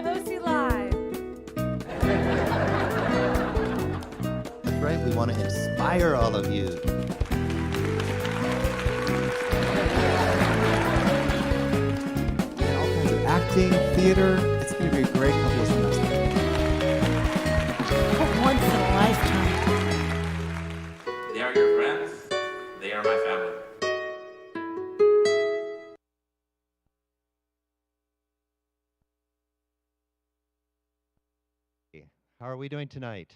to OC Live. That's right, we want to inspire all of you. And all kinds of acting, theater. It's going to be a great couple of semesters. Once in a lifetime. They are your friends. They are my family. How are we doing tonight?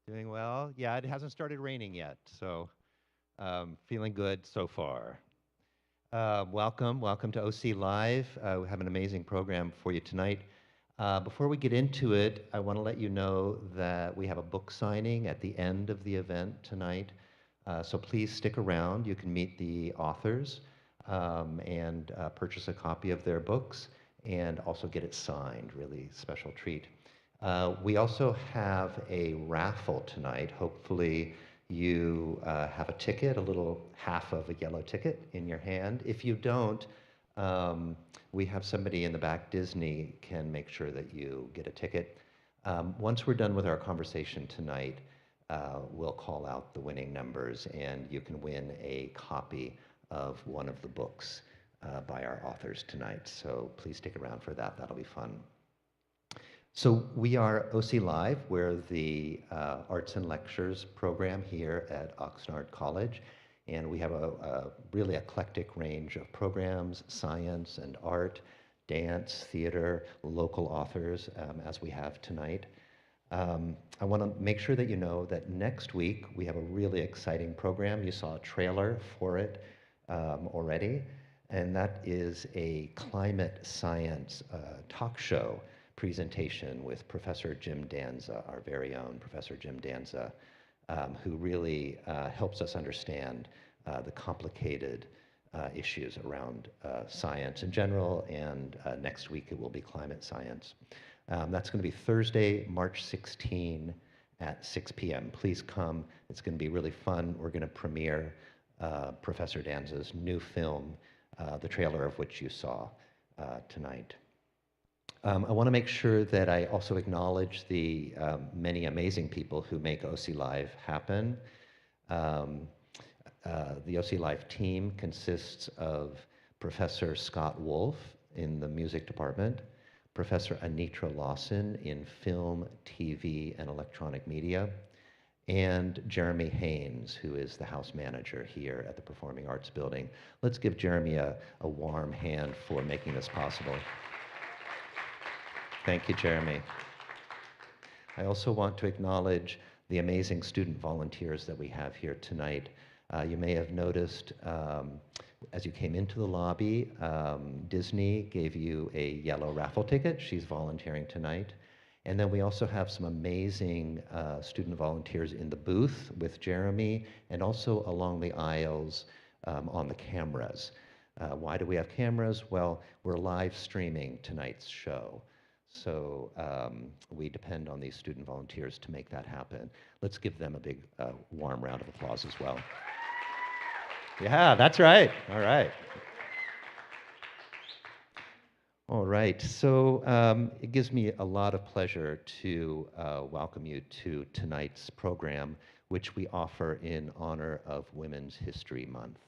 Doing well? Yeah, it hasn't started raining yet, so feeling good so far. Welcome to OC Live. We have an amazing program for you tonight. Before we get into it, I want to let you know that we have a book signing at the end of the event tonight. So please stick around. You can meet the authors and purchase a copy of their books and also get it signed, really special treat. We also have a raffle tonight. Hopefully you have a ticket, a little half of a yellow ticket in your hand. If you don't, we have somebody in the back, Disney, can make sure that you get a ticket. Once we're done with our conversation tonight, we'll call out the winning numbers and you can win a copy of one of the books by our authors tonight. So please stick around for that. That'll be fun. So we are OC Live. We're the Arts and Lectures program here at Oxnard College. And we have a really eclectic range of programs, science and art, dance, theater, local authors, as we have tonight. I want to make sure that you know that next week we have a really exciting program. You saw a trailer for it already. And that is a climate science talk show presentation with Professor Jim Danza, our very own Professor Jim Danza, who really helps us understand the complicated issues around science in general, and next week it will be climate science. That's going to be Thursday, March 16 at 6 p.m. Please come. It's going to be really fun. We're going to premiere Professor Danza's new film, the trailer of which you saw tonight. I want to make sure that I also acknowledge the many amazing people who make OC Live happen. The OC Live team consists of Professor Scott Wolf in the music department, Professor Anitra Lawson in film, TV, and electronic media, and Jeremy Haynes, who is the house manager here at the Performing Arts Building. Let's give Jeremy a warm hand for making this possible. Thank you, Jeremy. I also want to acknowledge the amazing student volunteers that we have here tonight. You may have noticed as you came into the lobby, Disney gave you a yellow raffle ticket. She's volunteering tonight. And then we also have some amazing student volunteers in the booth with Jeremy and also along the aisles on the cameras. Why do we have cameras? Well, we're live streaming tonight's show. So we depend on these student volunteers to make that happen. Let's give them a big warm round of applause as well. Yeah, that's right. All right. All right, so it gives me a lot of pleasure to welcome you to tonight's program, which we offer in honor of Women's History Month.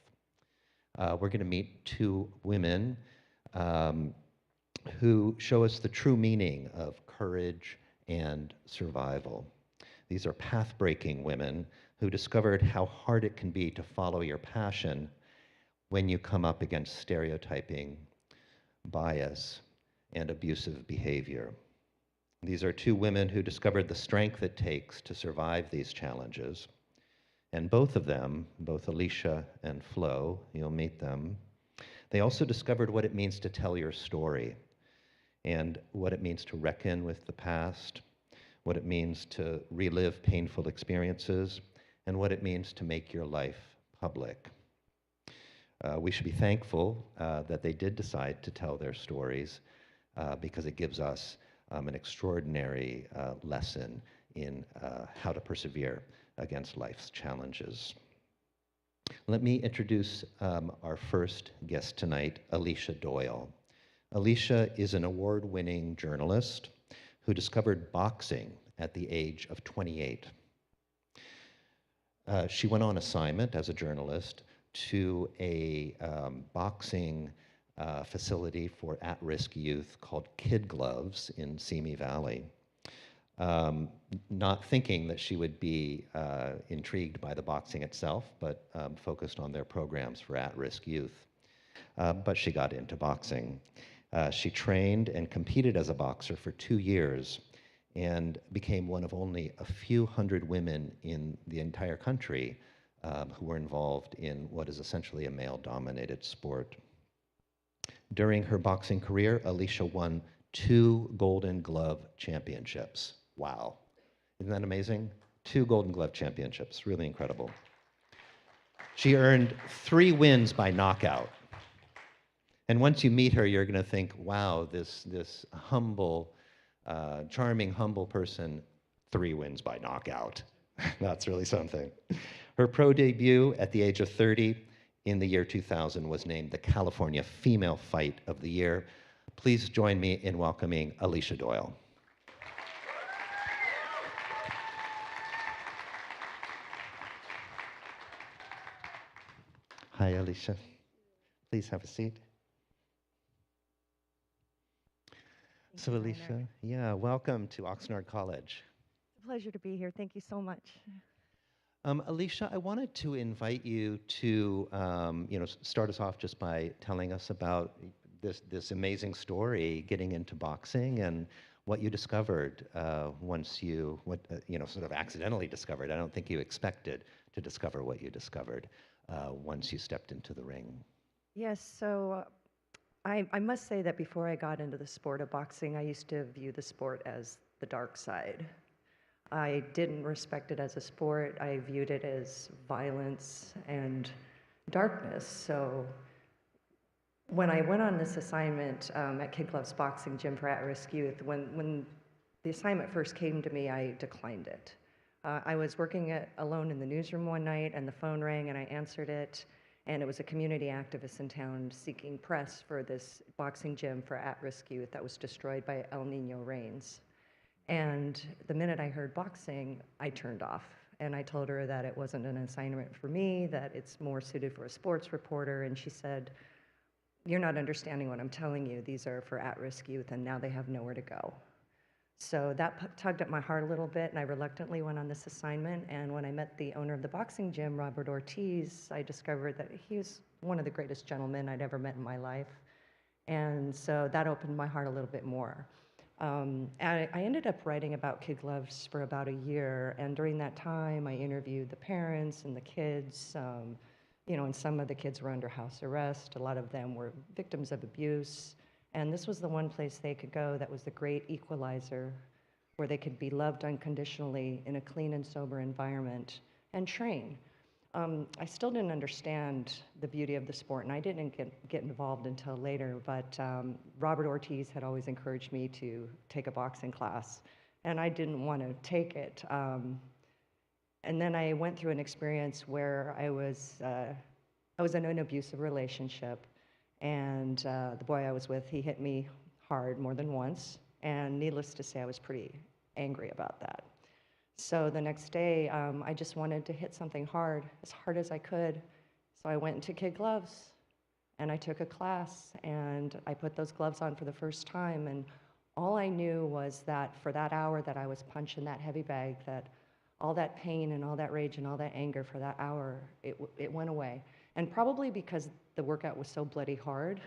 We're going to meet two women who show us the true meaning of courage and survival. These are path-breaking women who discovered how hard it can be to follow your passion when you come up against stereotyping, bias, and abusive behavior. These are two women who discovered the strength it takes to survive these challenges. And both of them, both Alicia and Flo, you'll meet them, they also discovered what it means to tell your story and what it means to reckon with the past, what it means to relive painful experiences, and what it means to make your life public. We should be thankful that they did decide to tell their stories because it gives us an extraordinary lesson in how to persevere against life's challenges. Let me introduce our first guest tonight, Alicia Doyle. Alicia is an award-winning journalist who discovered boxing at the age of 28. She went on assignment as a journalist to a boxing facility for at-risk youth called Kid Gloves in Simi Valley, not thinking that she would be intrigued by the boxing itself, but focused on their programs for at-risk youth. But she got into boxing. She trained and competed as a boxer for 2 years and became one of only a few hundred women in the entire country who were involved in what is essentially a male-dominated sport. During her boxing career, Alicia won 2 Golden Glove championships. Wow. Isn't that amazing? 2 Golden Glove championships, really incredible. She earned 3 wins by knockout. And once you meet her, you're going to think, wow, this humble, charming, humble person, 3 wins by knockout. That's really something. Her pro debut at the age of 30 in the year 2000 was named the California Female Fight of the Year. Please join me in welcoming Alicia Doyle. Hi, Alicia. Please have a seat. So, Alicia, yeah, welcome to Oxnard College. It's a pleasure to be here. Thank you so much. Alicia, I wanted to invite you to, start us off just by telling us about this amazing story, getting into boxing, and what you discovered once you, sort of accidentally discovered. I don't think you expected to discover what you discovered once you stepped into the ring. Yes, so I must say that before I got into the sport of boxing, I used to view the sport as the dark side. I didn't respect it as a sport. I viewed it as violence and darkness. So when I went on this assignment at Kid Gloves Boxing Gym for at-risk youth, when the assignment first came to me, I declined it. I was working alone in the newsroom one night, and the phone rang, and I answered it, and it was a community activist in town seeking press for this boxing gym for at-risk youth that was destroyed by El Nino rains. And the minute I heard boxing, I turned off. And I told her that it wasn't an assignment for me, that it's more suited for a sports reporter. And she said, "You're not understanding what I'm telling you. These are for at-risk youth, and now they have nowhere to go." So that tugged at my heart a little bit, and I reluctantly went on this assignment. And when I met the owner of the boxing gym, Robert Ortiz, I discovered that he was one of the greatest gentlemen I'd ever met in my life. And so that opened my heart a little bit more. I ended up writing about Kid Gloves for about a year, and during that time, I interviewed the parents and the kids, and some of the kids were under house arrest. A lot of them were victims of abuse, and this was the one place they could go that was the great equalizer, where they could be loved unconditionally in a clean and sober environment and train. I still didn't understand the beauty of the sport, and I didn't get involved until later, but Robert Ortiz had always encouraged me to take a boxing class, and I didn't want to take it. And then I went through an experience where I was in an abusive relationship, and the boy I was with, he hit me hard more than once, and needless to say, I was pretty angry about that. So the next day, I just wanted to hit something hard as I could. So I went into Kid Gloves, and I took a class, and I put those gloves on for the first time, and all I knew was that for that hour that I was punching that heavy bag, that all that pain and all that rage and all that anger for that hour, it went away. And probably because the workout was so bloody hard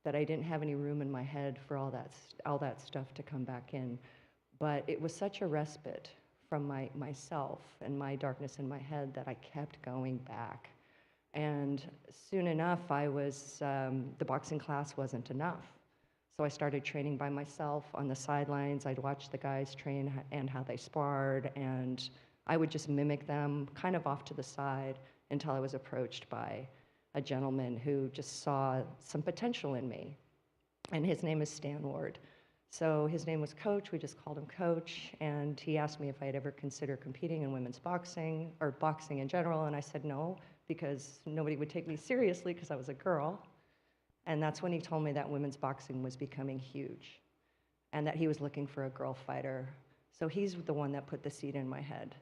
that I didn't have any room in my head for all that stuff to come back in. But it was such a respite from myself and my darkness in my head that I kept going back. And soon enough, the boxing class wasn't enough. So I started training by myself on the sidelines. I'd watch the guys train and how they sparred, and I would just mimic them kind of off to the side until I was approached by a gentleman who just saw some potential in me. And his name is Stan Ward. So his name was Coach, we just called him Coach, and he asked me if I'd ever consider competing in women's boxing, or boxing in general, and I said no, because nobody would take me seriously because I was a girl. And that's when he told me that women's boxing was becoming huge and that he was looking for a girl fighter. So he's the one that put the seed in my head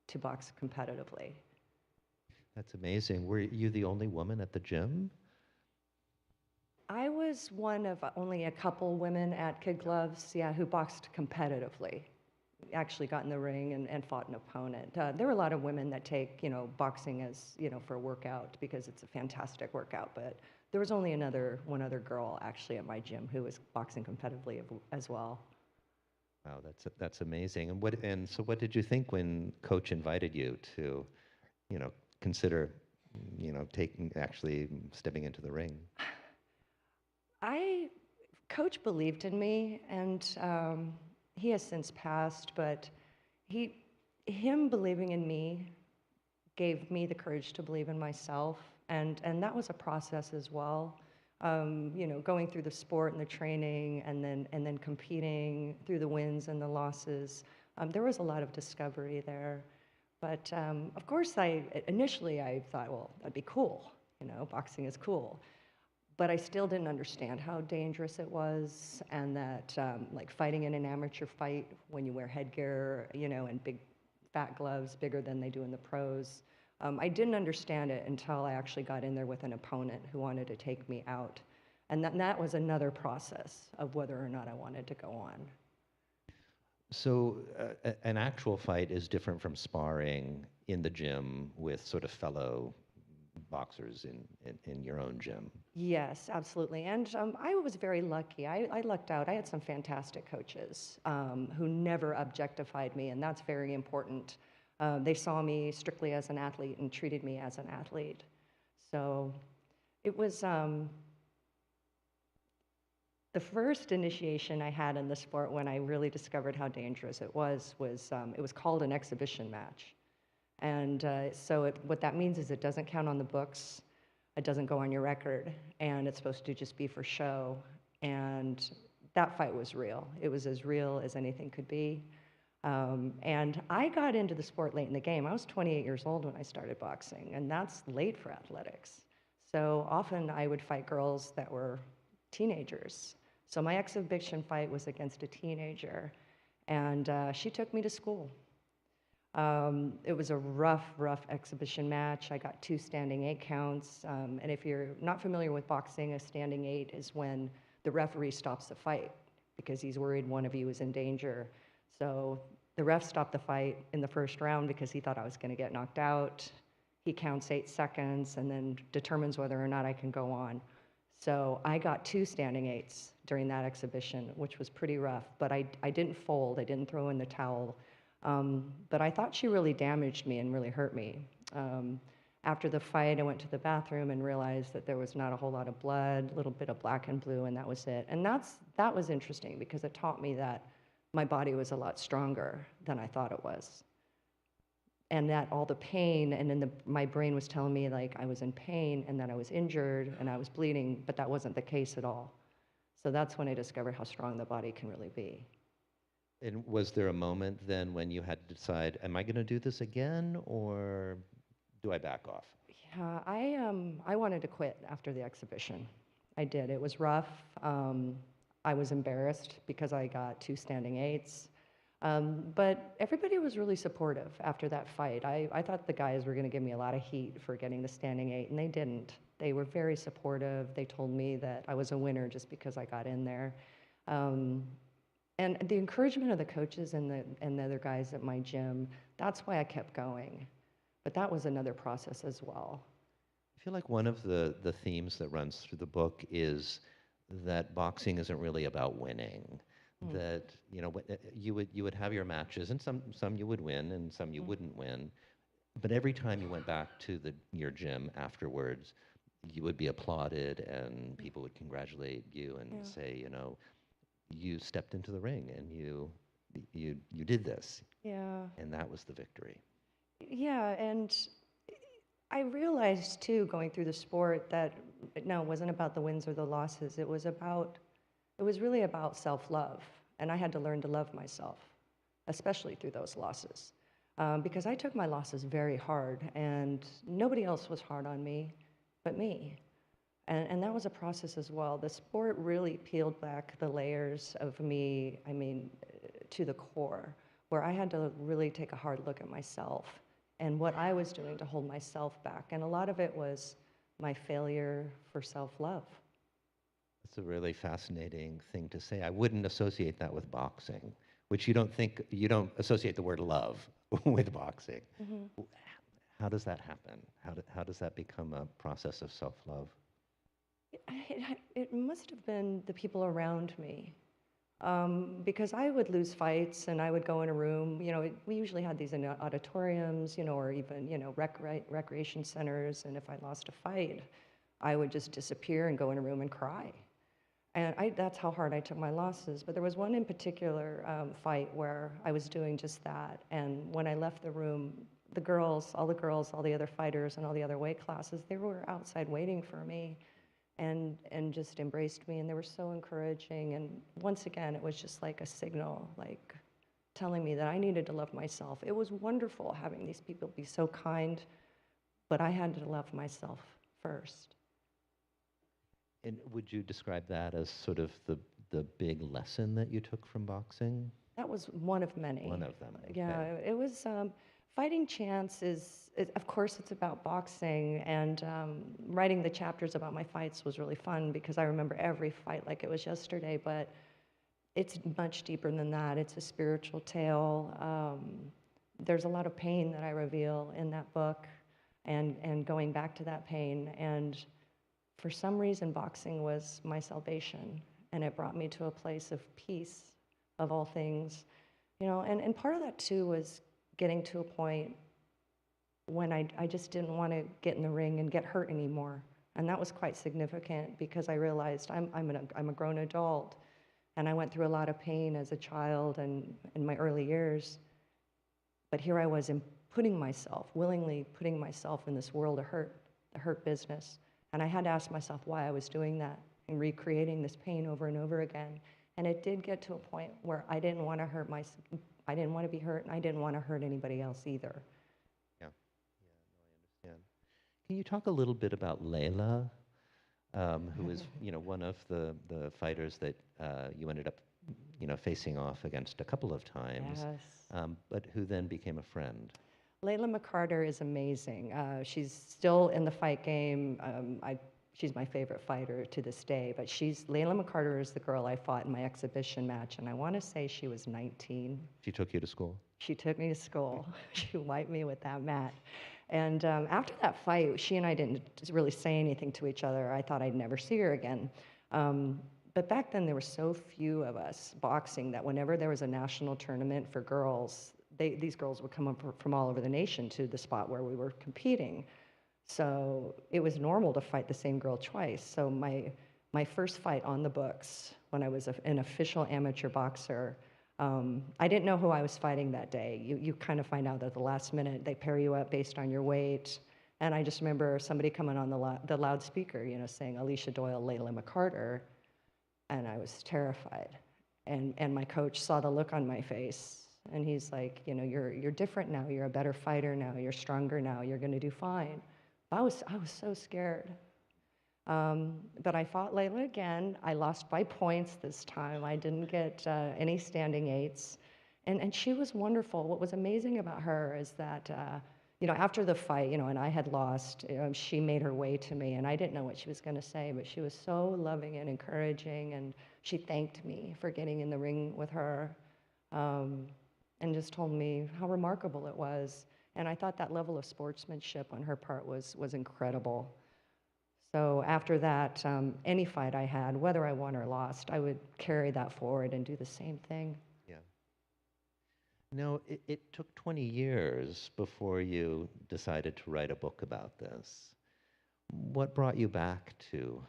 to box competitively. That's amazing. Were you the only woman at the gym? I was one of only a couple women at Kid Gloves, yeah, who boxed competitively. Actually got in the ring and fought an opponent. There were a lot of women that take, boxing as, for a workout because it's a fantastic workout, but there was only one other girl actually at my gym who was boxing competitively as well. Wow, that's amazing. And so what did you think when Coach invited you to, consider, actually stepping into the ring? Coach believed in me, and he has since passed, but him believing in me gave me the courage to believe in myself, and that was a process as well. Going through the sport and the training, and then competing through the wins and the losses. There was a lot of discovery there, but of course, initially I thought, well, that'd be cool. Boxing is cool. But I still didn't understand how dangerous it was, and that like fighting in an amateur fight when you wear headgear, and big fat gloves bigger than they do in the pros. I didn't understand it until I actually got in there with an opponent who wanted to take me out. And that was another process of whether or not I wanted to go on. So an actual fight is different from sparring in the gym with sort of fellow boxers in your own gym. Yes, absolutely. And I was very lucky. I lucked out. I had some fantastic coaches who never objectified me, and that's very important. They saw me strictly as an athlete and treated me as an athlete. So it was the first initiation I had in the sport when I really discovered how dangerous it was it was called an exhibition match. And what that means is it doesn't count on the books, it doesn't go on your record, and it's supposed to just be for show. And that fight was real. It was as real as anything could be. And I got into the sport late in the game. I was 28 years old when I started boxing, and that's late for athletics. So often I would fight girls that were teenagers. So my exhibition fight was against a teenager, and she took me to school. It was a rough exhibition match. I got 2 standing 8 counts. And if you're not familiar with boxing, a standing 8 is when the referee stops the fight because he's worried one of you is in danger. So the ref stopped the fight in the first round because he thought I was going to get knocked out. He counts 8 seconds and then determines whether or not I can go on. So I got 2 standing 8s during that exhibition, which was pretty rough. But I didn't fold. I didn't throw in the towel. But I thought she really damaged me and really hurt me. After the fight, I went to the bathroom and realized that there was not a whole lot of blood, a little bit of black and blue, and that was it. And that was interesting because it taught me that my body was a lot stronger than I thought it was. And that all the pain, and then my brain was telling me like I was in pain and that I was injured and I was bleeding, but that wasn't the case at all. So that's when I discovered how strong the body can really be. And was there a moment then when you had to decide, am I going to do this again, or do I back off? Yeah, I wanted to quit after the exhibition. I did. It was rough. I was embarrassed because I got 2 standing 8s. But everybody was really supportive after that fight. I thought the guys were going to give me a lot of heat for getting the standing 8, and they didn't. They were very supportive. They told me that I was a winner just because I got in there. And the encouragement of the coaches and the other guys at my gym, that's why I kept going. But that was another process as well. I feel like one of the themes that runs through the book is that boxing isn't really about winning. That you would have your matches, and some you would win, and some you wouldn't win. But every time you went back to your gym afterwards, you would be applauded, and people would congratulate you and say, you stepped into the ring and you did this. Yeah. And that was the victory. Yeah, and I realized too, going through the sport, that it wasn't about the wins or the losses. It was really about self-love, and I had to learn to love myself, especially through those losses, because I took my losses very hard, and nobody else was hard on me but me. And that was a process as well. The sport really peeled back the layers of me, I mean, to the core, where I had to really take a hard look at myself and what I was doing to hold myself back. And a lot of it was my failure for self-love. It's a really fascinating thing to say. I wouldn't associate that with boxing, which you don't associate the word love with boxing. How does that happen? How does that become a process of self-love? It must have been the people around me. Because I would lose fights and I would go in a room, we usually had these in auditoriums, or even, recreation centers. And if I lost a fight, I would just disappear and go in a room and cry. And that's how hard I took my losses. But there was one in particular fight where I was doing just that. And when I left the room, all the other fighters and all the other weight classes, they were outside waiting for me and just embraced me. And they were so encouraging. And once again, it was just like a signal, like telling me that I needed to love myself. It was wonderful having these people be so kind, but I had to love myself first. And would you describe that as sort of the big lesson that you took from boxing? That was one of many. One of them. Okay. Yeah, it was, Fighting Chance of course, it's about boxing, and writing the chapters about my fights was really fun because I remember every fight like it was yesterday, but it's much deeper than that. It's a spiritual tale. There's a lot of pain that I reveal in that book, and going back to that pain, and for some reason, boxing was my salvation, and it brought me to a place of peace, of all things, and part of that too was getting to a point when I just didn't want to get in the ring and get hurt anymore, and that was quite significant because I realized I'm a grown adult, and I went through a lot of pain as a child and in my early years, but here I was willingly putting myself in this world of hurt, the hurt business. And I had to ask myself why I was doing that and recreating this pain over and over again. And it did get to a point where I didn't want to I didn't want to be hurt, and I didn't want to hurt anybody else either. Yeah, no, I understand. Can you talk a little bit about Layla, who is, one of the fighters that you ended up, facing off against a couple of times, Yes. but who then became a friend? Layla McCarter is amazing. She's still in the fight game. She's my favorite fighter to this day, but Layla McCarter is the girl I fought in my exhibition match, and I want to say she was 19. She took you to school? She took me to school. She wiped me with that mat. And after that fight, she and I didn't really say anything to each other. I thought I'd never see her again. But back then, there were so few of us boxing that whenever there was a national tournament for girls, these girls would come up from all over the nation to the spot where we were competing. So it was normal to fight the same girl twice. So my first fight on the books, when I was an official amateur boxer, I didn't know who I was fighting that day. You kind of find out at the last minute. They pair you up based on your weight. And I just remember somebody coming on the loudspeaker, saying, Alicia Doyle, Layla McCarter. And I was terrified. And my coach saw the look on my face. And he's like, you're different now. You're a better fighter now. You're stronger now. You're going to do fine. I was so scared. But I fought Layla again. I lost by points this time. I didn't get any standing eights. And she was wonderful. What was amazing about her is that, after the fight, and I had lost, she made her way to me. And I didn't know what she was going to say, but she was so loving and encouraging. And she thanked me for getting in the ring with her. And just told me how remarkable it was. And I thought that level of sportsmanship on her part was incredible. So after that, any fight I had, whether I won or lost, I would carry that forward and do the same thing. Yeah. Now, it took 20 years before you decided to write a book about this. What brought you back to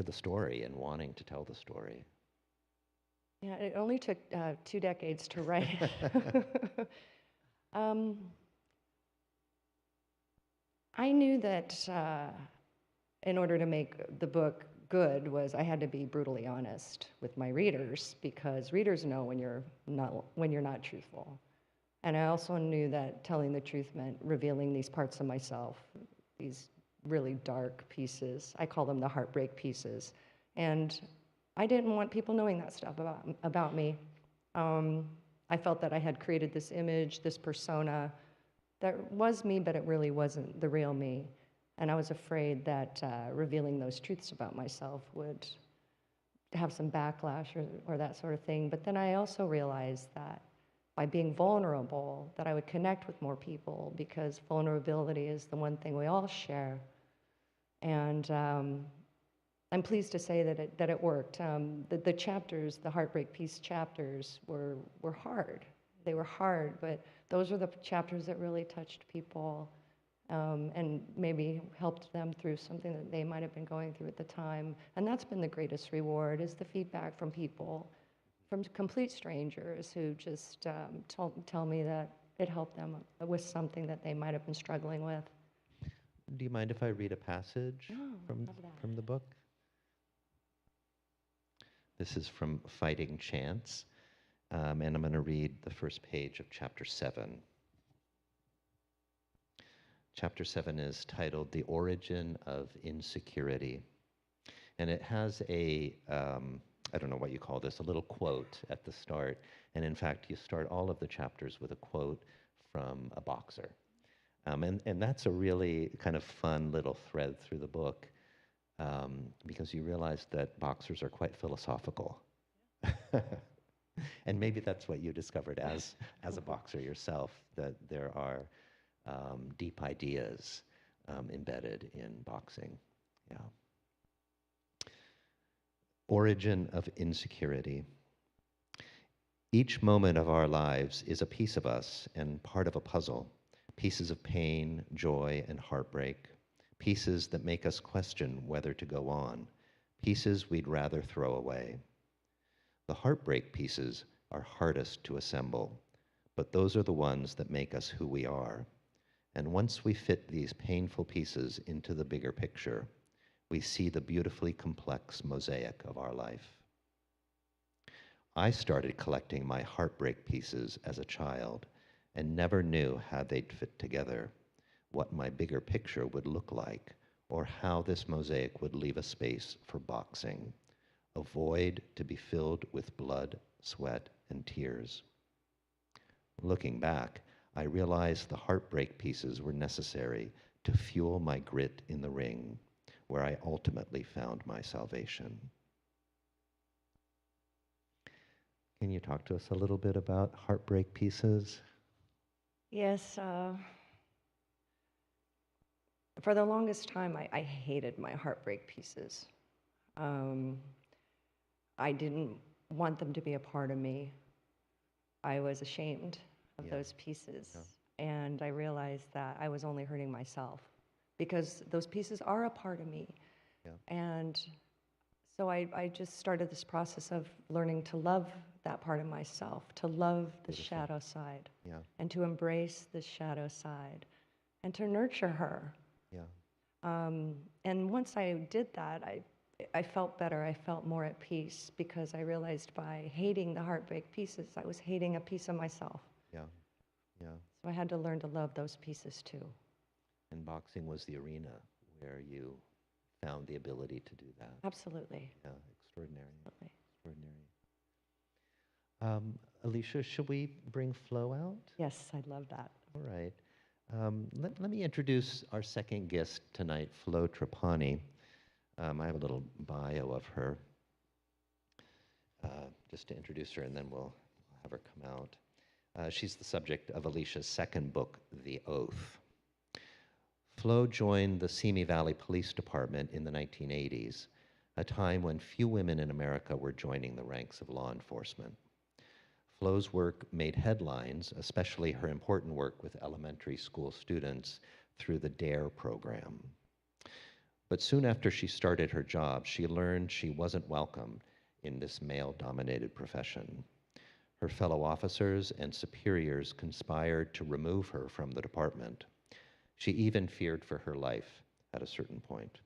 the story and wanting to tell the story? Yeah, it only took 2 decades to write. I knew that in order to make the book good I had to be brutally honest with my readers, because readers know when you're not truthful. And I also knew that telling the truth meant revealing these parts of myself, these really dark pieces. I call them the heartbreak pieces. And I didn't want people knowing that stuff about me. I felt that I had created this image, this persona that was me, but it really wasn't the real me. And I was afraid that revealing those truths about myself would have some backlash or that sort of thing. But then I also realized that by being vulnerable, that I would connect with more people, because vulnerability is the one thing we all share. And I'm pleased to say that it worked. The chapters, the heartbreak piece chapters, were hard. They were hard, but those were the chapters that really touched people, and maybe helped them through something that they might have been going through at the time. And that's been the greatest reward, is the feedback from people, from complete strangers who just tell me that it helped them with something that they might have been struggling with. Do you mind if I read a passage Love that. from the book? This is from Fighting Chance, and I'm going to read the first page of chapter 7. Chapter 7 is titled The Origin of Insecurity. And it has a, I don't know what you call this, a little quote at the start. And in fact, you start all of the chapters with a quote from a boxer. And that's a really kind of fun little thread through the book, because you realize that boxers are quite philosophical. And maybe that's what you discovered as a boxer yourself, that there are deep ideas embedded in boxing. Yeah. Origin of insecurity. Each moment of our lives is a piece of us and part of a puzzle. Pieces of pain, joy, and heartbreak. Pieces that make us question whether to go on. Pieces we'd rather throw away. The heartbreak pieces are hardest to assemble, but those are the ones that make us who we are. And once we fit these painful pieces into the bigger picture, we see the beautifully complex mosaic of our life. I started collecting my heartbreak pieces as a child and never knew how they'd fit together, what my bigger picture would look like, or how this mosaic would leave a space for boxing, a void to be filled with blood, sweat, and tears. Looking back, I realized the heartbreak pieces were necessary to fuel my grit in the ring, where I ultimately found my salvation. Can you talk to us a little bit about heartbreak pieces? Yes, for the longest time, I hated my heartbreak pieces. I didn't want them to be a part of me. I was ashamed of those pieces. And I realized that I was only hurting myself, because those pieces are a part of me. And so I just started this process of learning to love that part of myself, to love the shadow side, and to embrace the shadow side, and to nurture her. And once I did that, I felt better. I felt more at peace, because I realized by hating the heartbreak pieces, I was hating a piece of myself. So I had to learn to love those pieces too. And boxing was the arena where you found the ability to do that. Absolutely. Yeah, extraordinary. Absolutely. Extraordinary. Alicia, should we bring Flo out? Yes, I'd love that. All right. Let me introduce our second guest tonight, Flo Trapani. I have a little bio of her, just to introduce her, and then we'll have her come out. She's the subject of Alicia's second book, The Oath. Flo joined the Simi Valley Police Department in the 1980s, a time when few women in America were joining the ranks of law enforcement. Flo's work made headlines, especially her important work with elementary school students through the DARE program. But soon after she started her job, she learned she wasn't welcome in this male-dominated profession. Her fellow officers and superiors conspired to remove her from the department. She even feared for her life at a certain point.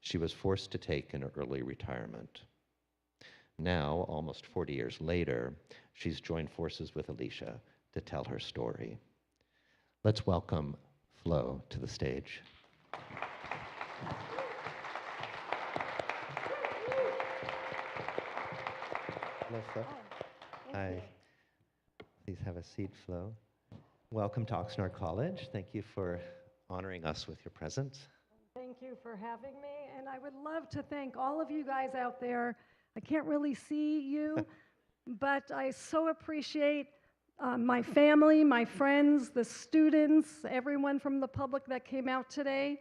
She was forced to take an early retirement. Now, almost 40 years later, she's joined forces with Alicia to tell her story. Let's welcome Flo to the stage. Hello, Flo. Oh, Hi. Please have a seat, Flo. Welcome to Oxnard College. Thank you for honoring us with your presence. Thank you for having me, and I would love to thank all of you guys out there. I can't really see you, but I so appreciate my family, my friends, the students, everyone from the public that came out today.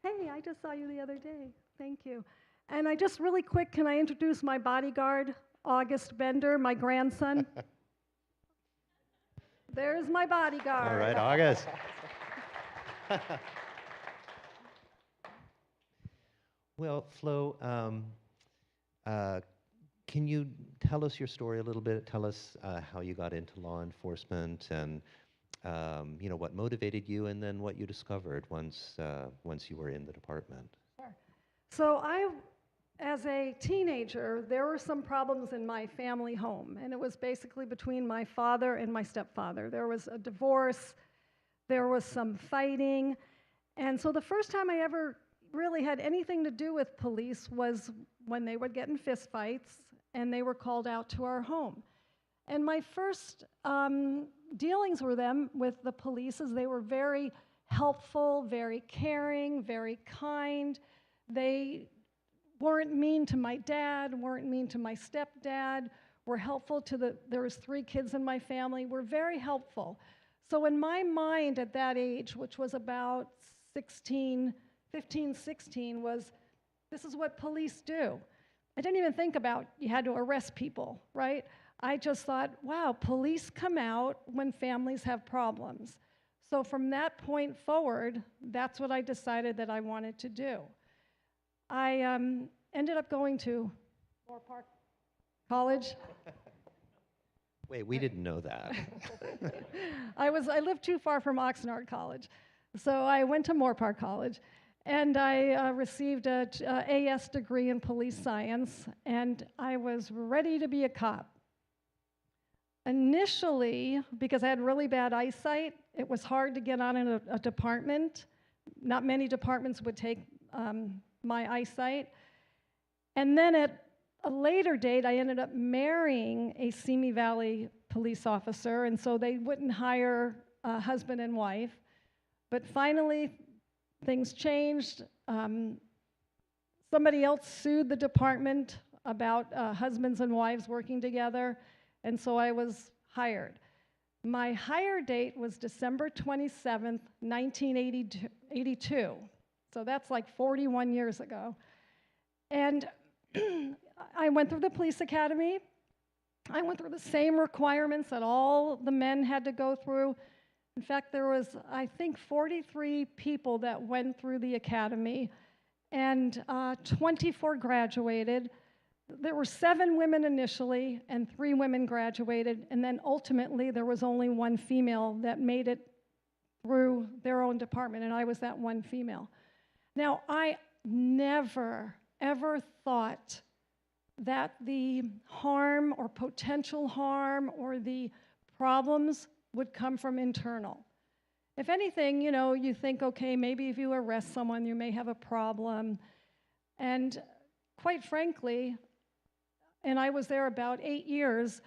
Hey, I just saw you the other day. Thank you. And I just really quick, can I introduce my bodyguard, August Bender, my grandson? There's my bodyguard. All right, August. Well, Flo, can you tell us your story a little bit? Tell us how you got into law enforcement and what motivated you, and then what you discovered once you were in the department. Sure. So as a teenager, there were some problems in my family home, and it was basically between my father and my stepfather. There was a divorce, there was some fighting, and so the first time I ever really had anything to do with police was when they would get in fistfights, and they were called out to our home. And my first dealings with the police is they were very helpful, very caring, very kind. They weren't mean to my dad, weren't mean to my stepdad, were helpful to there was 3 kids in my family, were very helpful. So in my mind at that age, which was about 15, 16, was this is what police do. I didn't even think about you had to arrest people, right? I just thought, wow, police come out when families have problems. So from that point forward, that's what I decided that I wanted to do. I ended up going to Moorpark College. Wait, we didn't know that. I lived too far from Oxnard College. So I went to Moorpark College, and I received a AS degree in police science, and I was ready to be a cop. Initially, because I had really bad eyesight, it was hard to get on in a department. Not many departments would take my eyesight. And then at a later date, I ended up marrying a Simi Valley police officer, and so they wouldn't hire a husband and wife. But finally, things changed. Somebody else sued the department about husbands and wives working together, and so I was hired. My hire date was December 27th, 1982. So that's like 41 years ago. And I went through the police academy. I went through the same requirements that all the men had to go through. In fact, there was, I think, 43 people that went through the academy, and 24 graduated. There were 7 women initially, and 3 women graduated, and then ultimately there was only 1 female that made it through their own department, and I was that 1 female. Now, I never, ever thought that the harm or potential harm or the problems would come from internal. If anything, you think, okay, maybe if you arrest someone, you may have a problem. And quite frankly, and I was there about 8 years,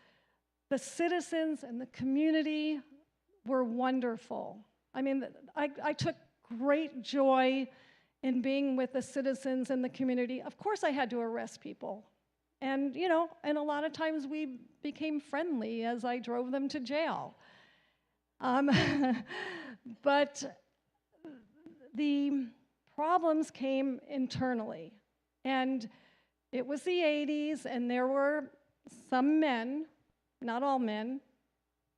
the citizens and the community were wonderful. I mean, I took great joy in being with the citizens and the community. Of course I had to arrest people. And, and a lot of times we became friendly as I drove them to jail. But the problems came internally. And it was the 80s, and there were some men, not all men,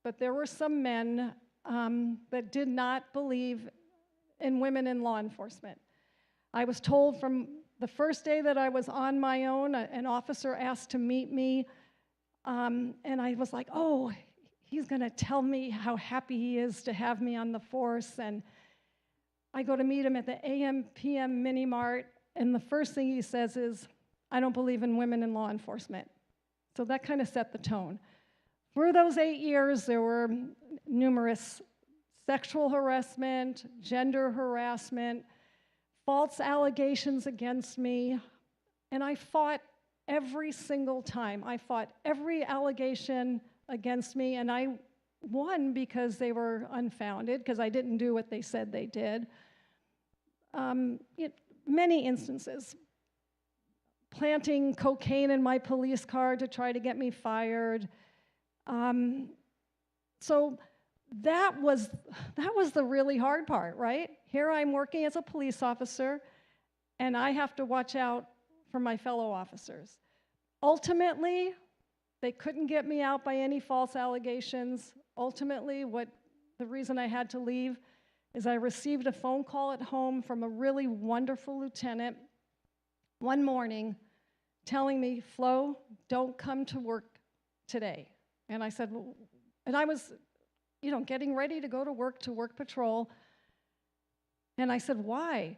but there were some men that did not believe in women in law enforcement. I was told from the first day that I was on my own, an officer asked to meet me, and I was like, oh, he's going to tell me how happy he is to have me on the force. And I go to meet him at the AM PM Mini Mart, and the first thing he says is, I don't believe in women in law enforcement. So that kind of set the tone. Through those 8 years, there were numerous sexual harassment, gender harassment, false allegations against me, and I fought every single time. I fought every allegation against me, and I won because they were unfounded, because I didn't do what they said they did. Many instances. Planting cocaine in my police car to try to get me fired. So that was the really hard part, right? Here I'm working as a police officer, and I have to watch out for my fellow officers. Ultimately, they couldn't get me out by any false allegations. Ultimately, the reason I had to leave is I received a phone call at home from a really wonderful lieutenant one morning telling me, Flo, don't come to work today. And I said, well, and I was, getting ready to go to work patrol. And I said, why?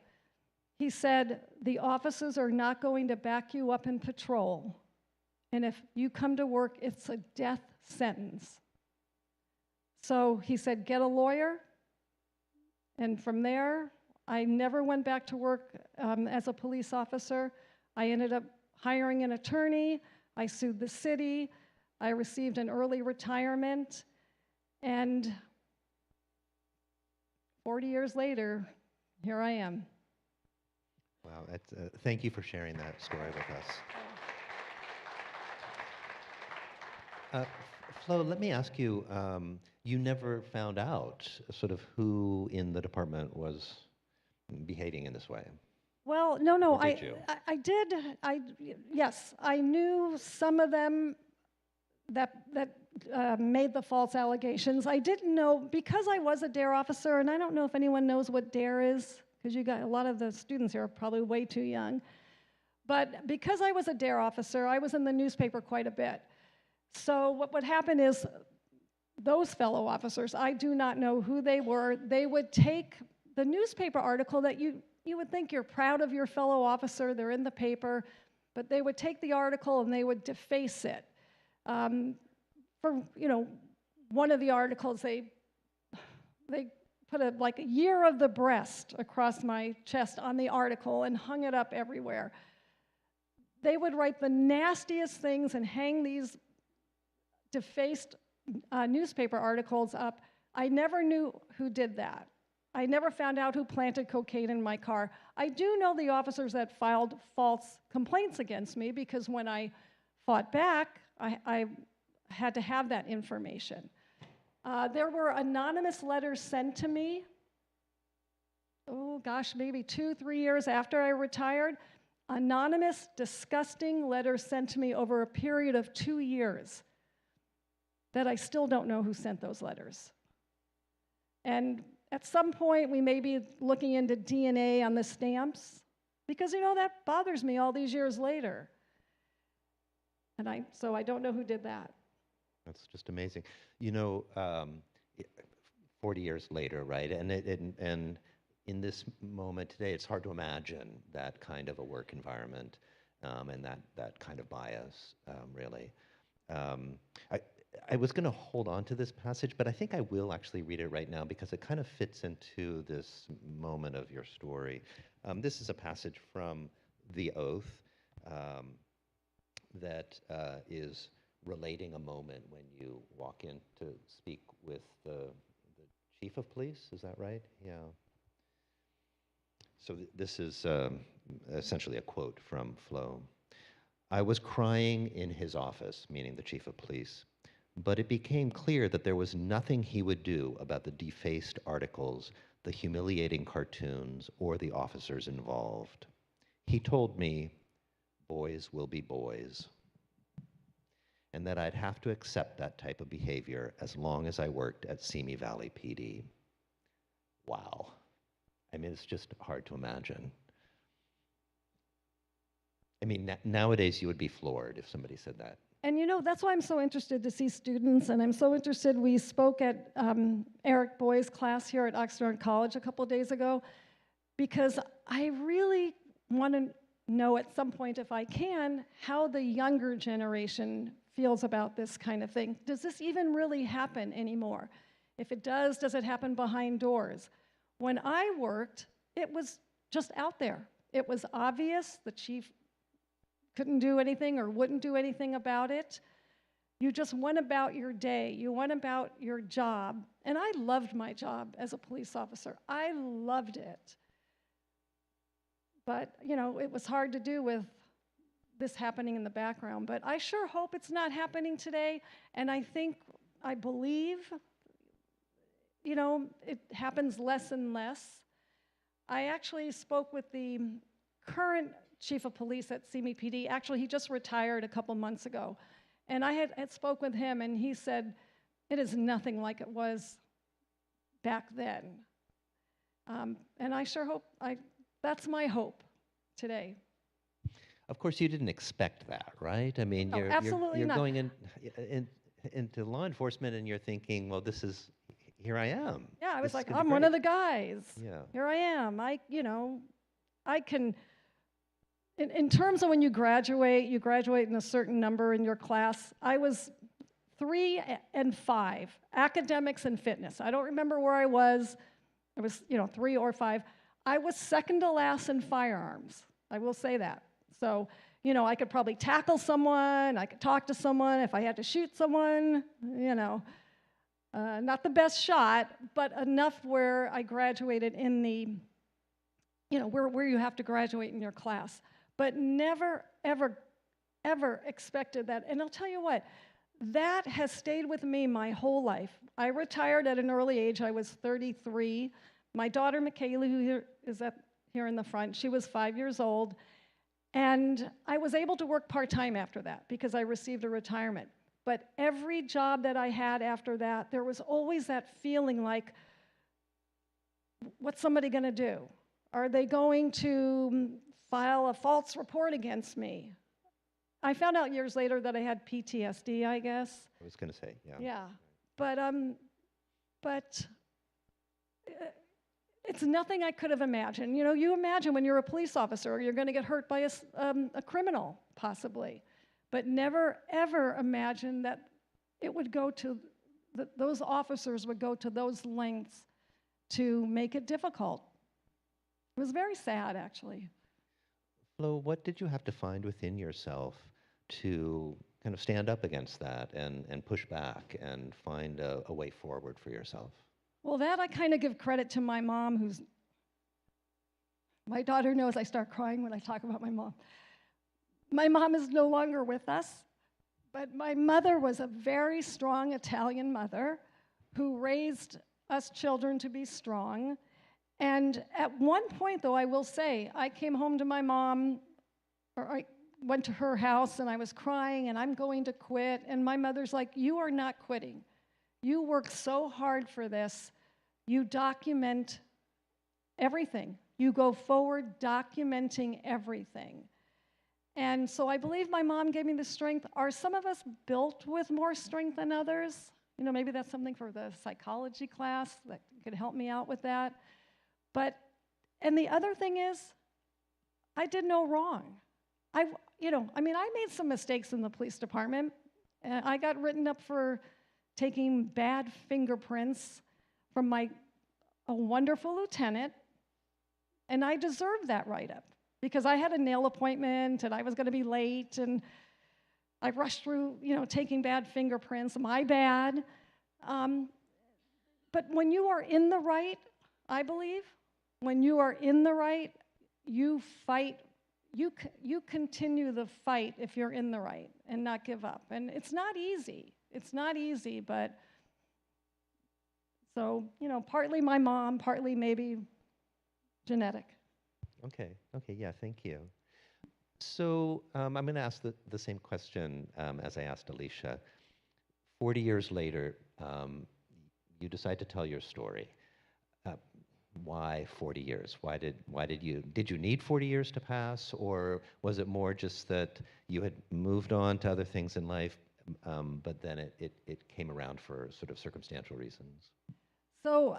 He said, the officers are not going to back you up in patrol. And if you come to work, it's a death sentence. So he said, get a lawyer. And from there, I never went back to work as a police officer. I ended up hiring an attorney. I sued the city. I received an early retirement. And 40 years later, here I am. Wow, thank you for sharing that story with us. Flo, let me ask you, you never found out sort of who in the department was behaving in this way? Well, no, Or did you? I did. Yes, I knew some of them that made the false allegations. I didn't know, because I was a DARE officer, and I don't know if anyone knows what DARE is, because you got a lot of the students here are probably way too young. But because I was a DARE officer, I was in the newspaper quite a bit. So what would happen is those fellow officers, I do not know who they were, they would take the newspaper article that you would think you're proud of your fellow officer, they're in the paper, but they would take the article and they would deface it. For one of the articles, they put a year of the breast across my chest on the article and hung it up everywhere. They would write the nastiest things and hang these defaced newspaper articles up. I never knew who did that. I never found out who planted cocaine in my car. I do know the officers that filed false complaints against me, because when I fought back, I had to have that information. There were anonymous letters sent to me, maybe 2-3 years after I retired. Anonymous, disgusting letters sent to me over a period of 2 years that I still don't know who sent those letters. And at some point, we may be looking into DNA on the stamps, because, that bothers me all these years later. And so I don't know who did that. That's just amazing. 40 years later, right? And in this moment today, it's hard to imagine that kind of a work environment and that kind of bias, really. I was going to hold on to this passage, but I think I will actually read it right now, because it kind of fits into this moment of your story. This is a passage from The Oath that is relating a moment when you walk in to speak with the chief of police. Is that right? Yeah. So this is essentially a quote from Flo. I was crying in his office, meaning the chief of police, but it became clear that there was nothing he would do about the defaced articles, the humiliating cartoons, or the officers involved. He told me, boys will be boys, and that I'd have to accept that type of behavior as long as I worked at Simi Valley PD. Wow. I mean, it's just hard to imagine. I mean, nowadays you would be floored if somebody said that. And that's why I'm so interested to see students, and I'm so interested. We spoke at Eric Boy's class here at Oxnard College a couple of days ago, because I really want to know at some point, if I can, how the younger generation feels about this kind of thing. Does this even really happen anymore? If it does it happen behind doors? When I worked, it was just out there. It was obvious. The chief couldn't do anything or wouldn't do anything about it. You just went about your day. You went about your job. And I loved my job as a police officer. I loved it. But, you know, it was hard to do with this happening in the background. But I sure hope it's not happening today. And I believe, you know, it happens less and less. I actually spoke with the current chief of police at CMPD. Actually, he just retired a couple months ago. And I had spoke with him, and he said, it is nothing like it was back then. And I sure hope, that's my hope today. Of course, you didn't expect that, right? I mean, No, you're absolutely not. going into law enforcement, and you're thinking, well, here I am. Yeah, I was This is like, gonna be I'm one of great. the guys. Yeah. Here I am. I can, in terms of when you graduate in a certain number in your class. I was 3 and 5, academics and fitness. I don't remember where I was. I was, 3 or 5. I was second to last in firearms. I will say that. So, I could probably tackle someone. I could talk to someone if I had to shoot someone, Not the best shot, but enough where I graduated in the, where you have to graduate in your class. But never, ever, ever expected that. And I'll tell you what, that has stayed with me my whole life. I retired at an early age. I was 33. My daughter, Michaela, who is here in the front, she was 5 years old. And I was able to work part-time after that because I received a retirement. But every job that I had after that, there was always that feeling like, what's somebody going to do? Are they going to file a false report against me? I found out years later that I had PTSD, I guess. I was going to say, yeah. Yeah, but it's nothing I could have imagined. You imagine when you're a police officer, you're going to get hurt by a criminal, possibly. But never, ever imagine that it would go to, those officers would go to those lengths to make it difficult. It was very sad, actually. Flo, what did you have to find within yourself to kind of stand up against that and push back and find a way forward for yourself? Well, that I kind of give credit to my mom, my daughter knows I start crying when I talk about my mom. My mom is no longer with us, but my mother was a very strong Italian mother who raised us children to be strong. And at one point, though, I will say, I came home to my mom, or I went to her house, and I was crying, and I'm going to quit. And my mother's like, you are not quitting. You work so hard for this. You document everything. You go forward documenting everything. And so I believe my mom gave me the strength. Are some of us built with more strength than others? Maybe that's something for the psychology class that could help me out with that. And the other thing is, I did no wrong. I made some mistakes in the police department. I got written up for taking bad fingerprints from a wonderful lieutenant, and I deserved that write-up because I had a nail appointment and I was going to be late, and I rushed through, taking bad fingerprints. My bad. But when you are in the right, I believe, when you are in the right, you fight. You continue the fight if you're in the right and not give up. And it's not easy. It's not easy, but so, partly my mom, partly maybe genetic. Okay, yeah, thank you. So I'm going to ask the same question as I asked Alicia. 40 years later, you decide to tell your story. Why 40 years? Why did you need 40 years to pass, or was it more just that you had moved on to other things in life, but then it came around for sort of circumstantial reasons? So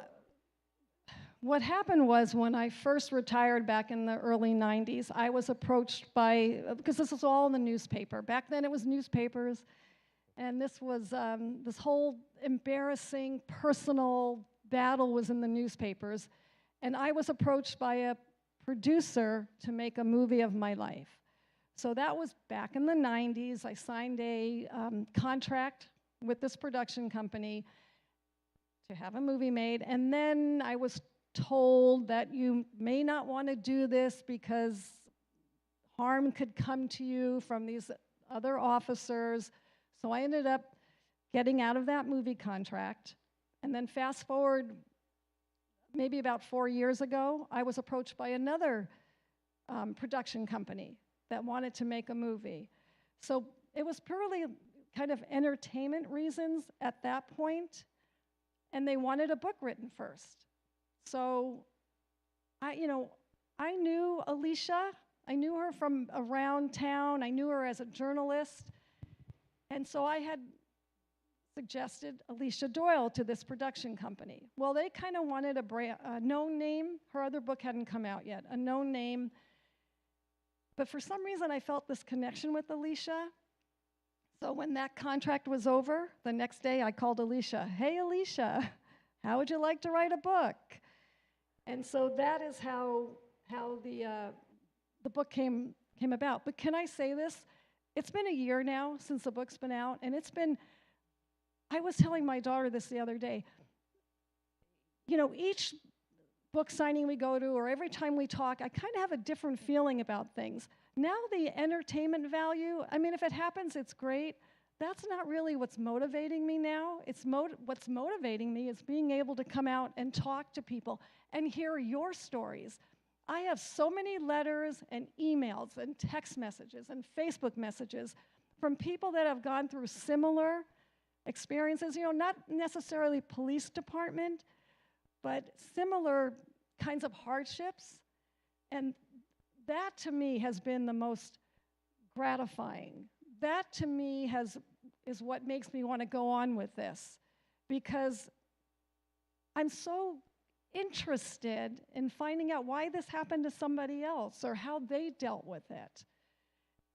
what happened was when I first retired back in the early 90s, I was approached by, because this was all in the newspaper. Back then it was newspapers, and this was, this whole embarrassing personal battle was in the newspapers. And I was approached by a producer to make a movie of my life. So that was back in the 90s. I signed a contract with this production company to have a movie made, and then I was told that you may not want to do this because harm could come to you from these other officers. So I ended up getting out of that movie contract. And then fast forward, maybe about 4 years ago, I was approached by another production company that wanted to make a movie. So it was purely kind of entertainment reasons at that point, and they wanted a book written first. So I knew Alicia. I knew her from around town. I knew her as a journalist. And so I had suggested Alicia Doyle to this production company. Well, they kind of wanted a known name. Her other book hadn't come out yet, a known name. But for some reason, I felt this connection with Alicia. So when that contract was over, the next day I called Alicia. Hey, Alicia, how would you like to write a book? And so that is how the book came about. But can I say this? It's been a year now since the book's been out, and I was telling my daughter this the other day. Each book signing we go to, or every time we talk, I kind of have a different feeling about things. Now the entertainment value, if it happens, it's great. That's not really what's motivating me now. What's motivating me is being able to come out and talk to people and hear your stories. I have so many letters and emails and text messages and Facebook messages from people that have gone through similar experiences, not necessarily police department, but similar kinds of hardships. And that to me has been the most gratifying. That to me is what makes me want to go on with this, because I'm so interested in finding out why this happened to somebody else or how they dealt with it.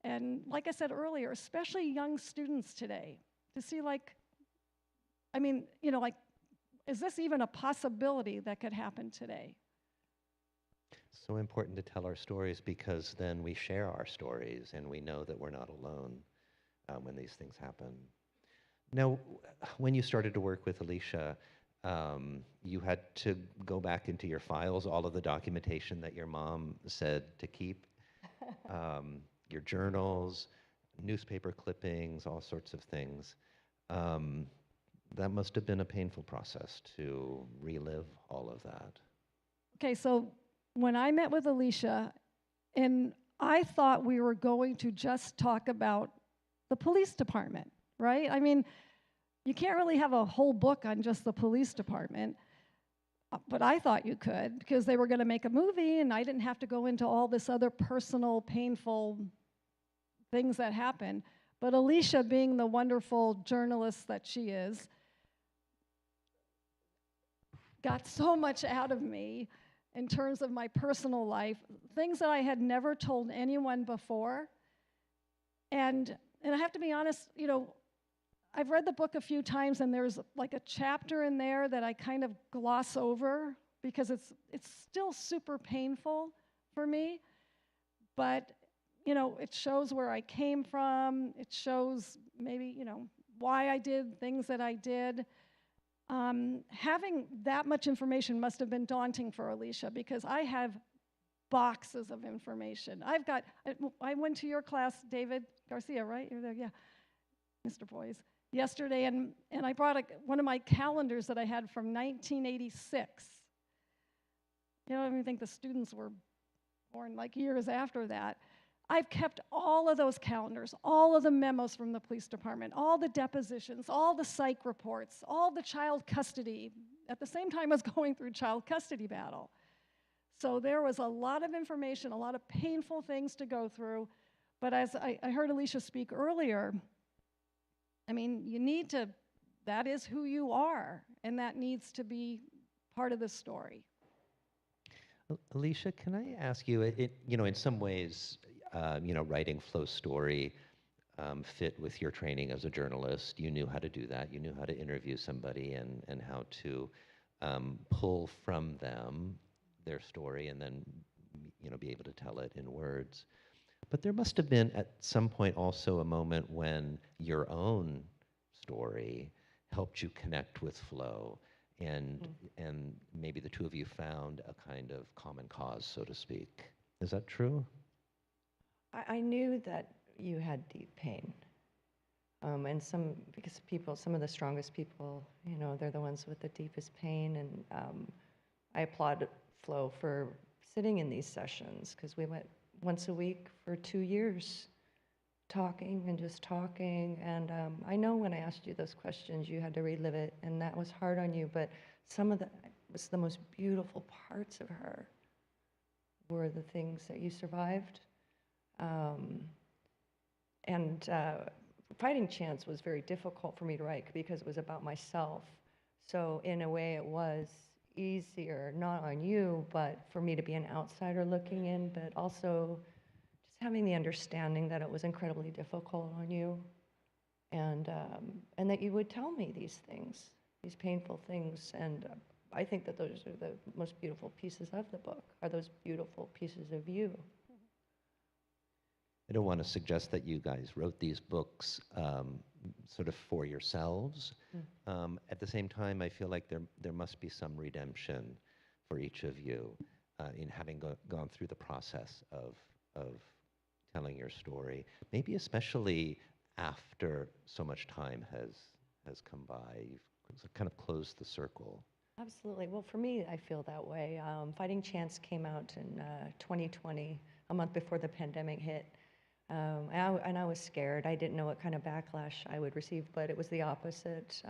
And like I said earlier, especially young students today, to see is this even a possibility that could happen today? So important to tell our stories, because then we share our stories and we know that we're not alone when these things happen. Now, when you started to work with Alicia, you had to go back into your files, all of the documentation that your mom said to keep, your journals, newspaper clippings, all sorts of things. That must have been a painful process to relive all of that. Okay, so when I met with Alicia, and I thought we were going to just talk about the police department, right? You can't really have a whole book on just the police department, but I thought you could, because they were going to make a movie, and I didn't have to go into all this other personal, painful things that happened. But Alicia, being the wonderful journalist that she is, got so much out of me in terms of my personal life, things that I had never told anyone before. And I have to be honest, I've read the book a few times, and there's like a chapter in there that I kind of gloss over because it's still super painful for me. But, it shows where I came from. It shows maybe, why I did things that I did. Having that much information must have been daunting for Alicia, because I have boxes of information. I went to your class, David Garcia, right? You're there, yeah, Mr. Boyes, yesterday, and I brought one of my calendars that I had from 1986. I don't even think the students were born years after that. I've kept all of those calendars, all of the memos from the police department, all the depositions, all the psych reports, all the child custody. At the same time, I was going through child custody battle. So there was a lot of information, a lot of painful things to go through. But as I heard Alicia speak earlier, that is who you are, and that needs to be part of the story. Alicia, can I ask you, in some ways, writing Flo's story fit with your training as a journalist. You knew how to do that. You knew how to interview somebody and how to pull from them their story and then be able to tell it in words. But there must have been at some point also a moment when your own story helped you connect with Flo, and maybe the two of you found a kind of common cause, so to speak. Is that true? I knew that you had deep pain. And because some of the strongest people, they're the ones with the deepest pain. And I applaud Flo for sitting in these sessions, because we went once a week for 2 years, talking and just talking. And I know when I asked you those questions, you had to relive it, and that was hard on you. But the most beautiful parts of her were the things that you survived. Fighting Chance was very difficult for me to write because it was about myself. So in a way, it was easier, not on you, but for me to be an outsider looking in, but also just having the understanding that it was incredibly difficult on you, and that you would tell me these things, these painful things. And I think that those are the most beautiful pieces of the book, are those beautiful pieces of you. I don't want to suggest that you guys wrote these books sort of for yourselves. At the same time, I feel like there must be some redemption for each of you in having gone through the process of telling your story, maybe especially after so much time has come by. You've kind of closed the circle. Absolutely. Well, for me, I feel that way. Fighting Chance came out in 2020, a month before the pandemic hit. And I was scared. I didn't know what kind of backlash I would receive, but it was the opposite.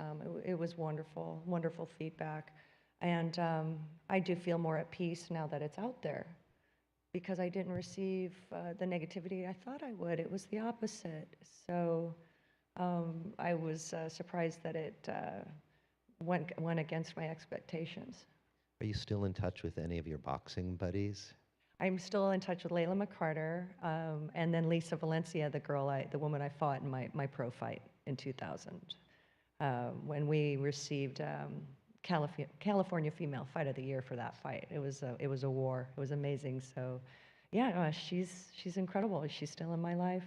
It was wonderful, wonderful feedback. And I do feel more at peace now that it's out there, because I didn't receive the negativity I thought I would. It was the opposite. So I was surprised that it went against my expectations. Are you still in touch with any of your boxing buddies? I'm still in touch with Layla McCarter, and then Lisa Valencia, the woman I fought in my pro fight in 2000, when we received California Female Fight of the Year for that fight. It was a war. It was amazing. So, yeah, she's incredible. She's still in my life.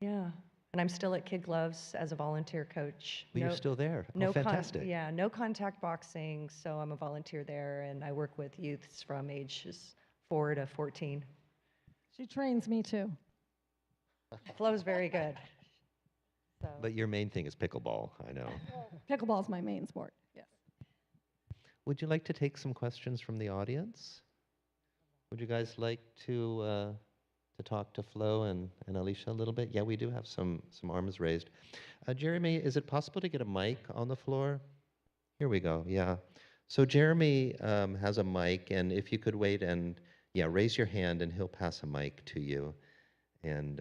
Yeah, and I'm still at Kid Gloves as a volunteer coach. Well, you're still there. No fantastic. no contact boxing. So I'm a volunteer there, and I work with youths from ages 4 to 14. She trains me too. Flo's very good. So. But your main thing is pickleball, I know. Pickleball's my main sport, yes. Would you like to take some questions from the audience? Would you guys like to talk to Flo and Alicia a little bit? Yeah, we do have some arms raised. Jeremy, is it possible to get a mic on the floor? Here we go, yeah. So Jeremy has a mic, and if you could wait and, yeah, raise your hand and he'll pass a mic to you. And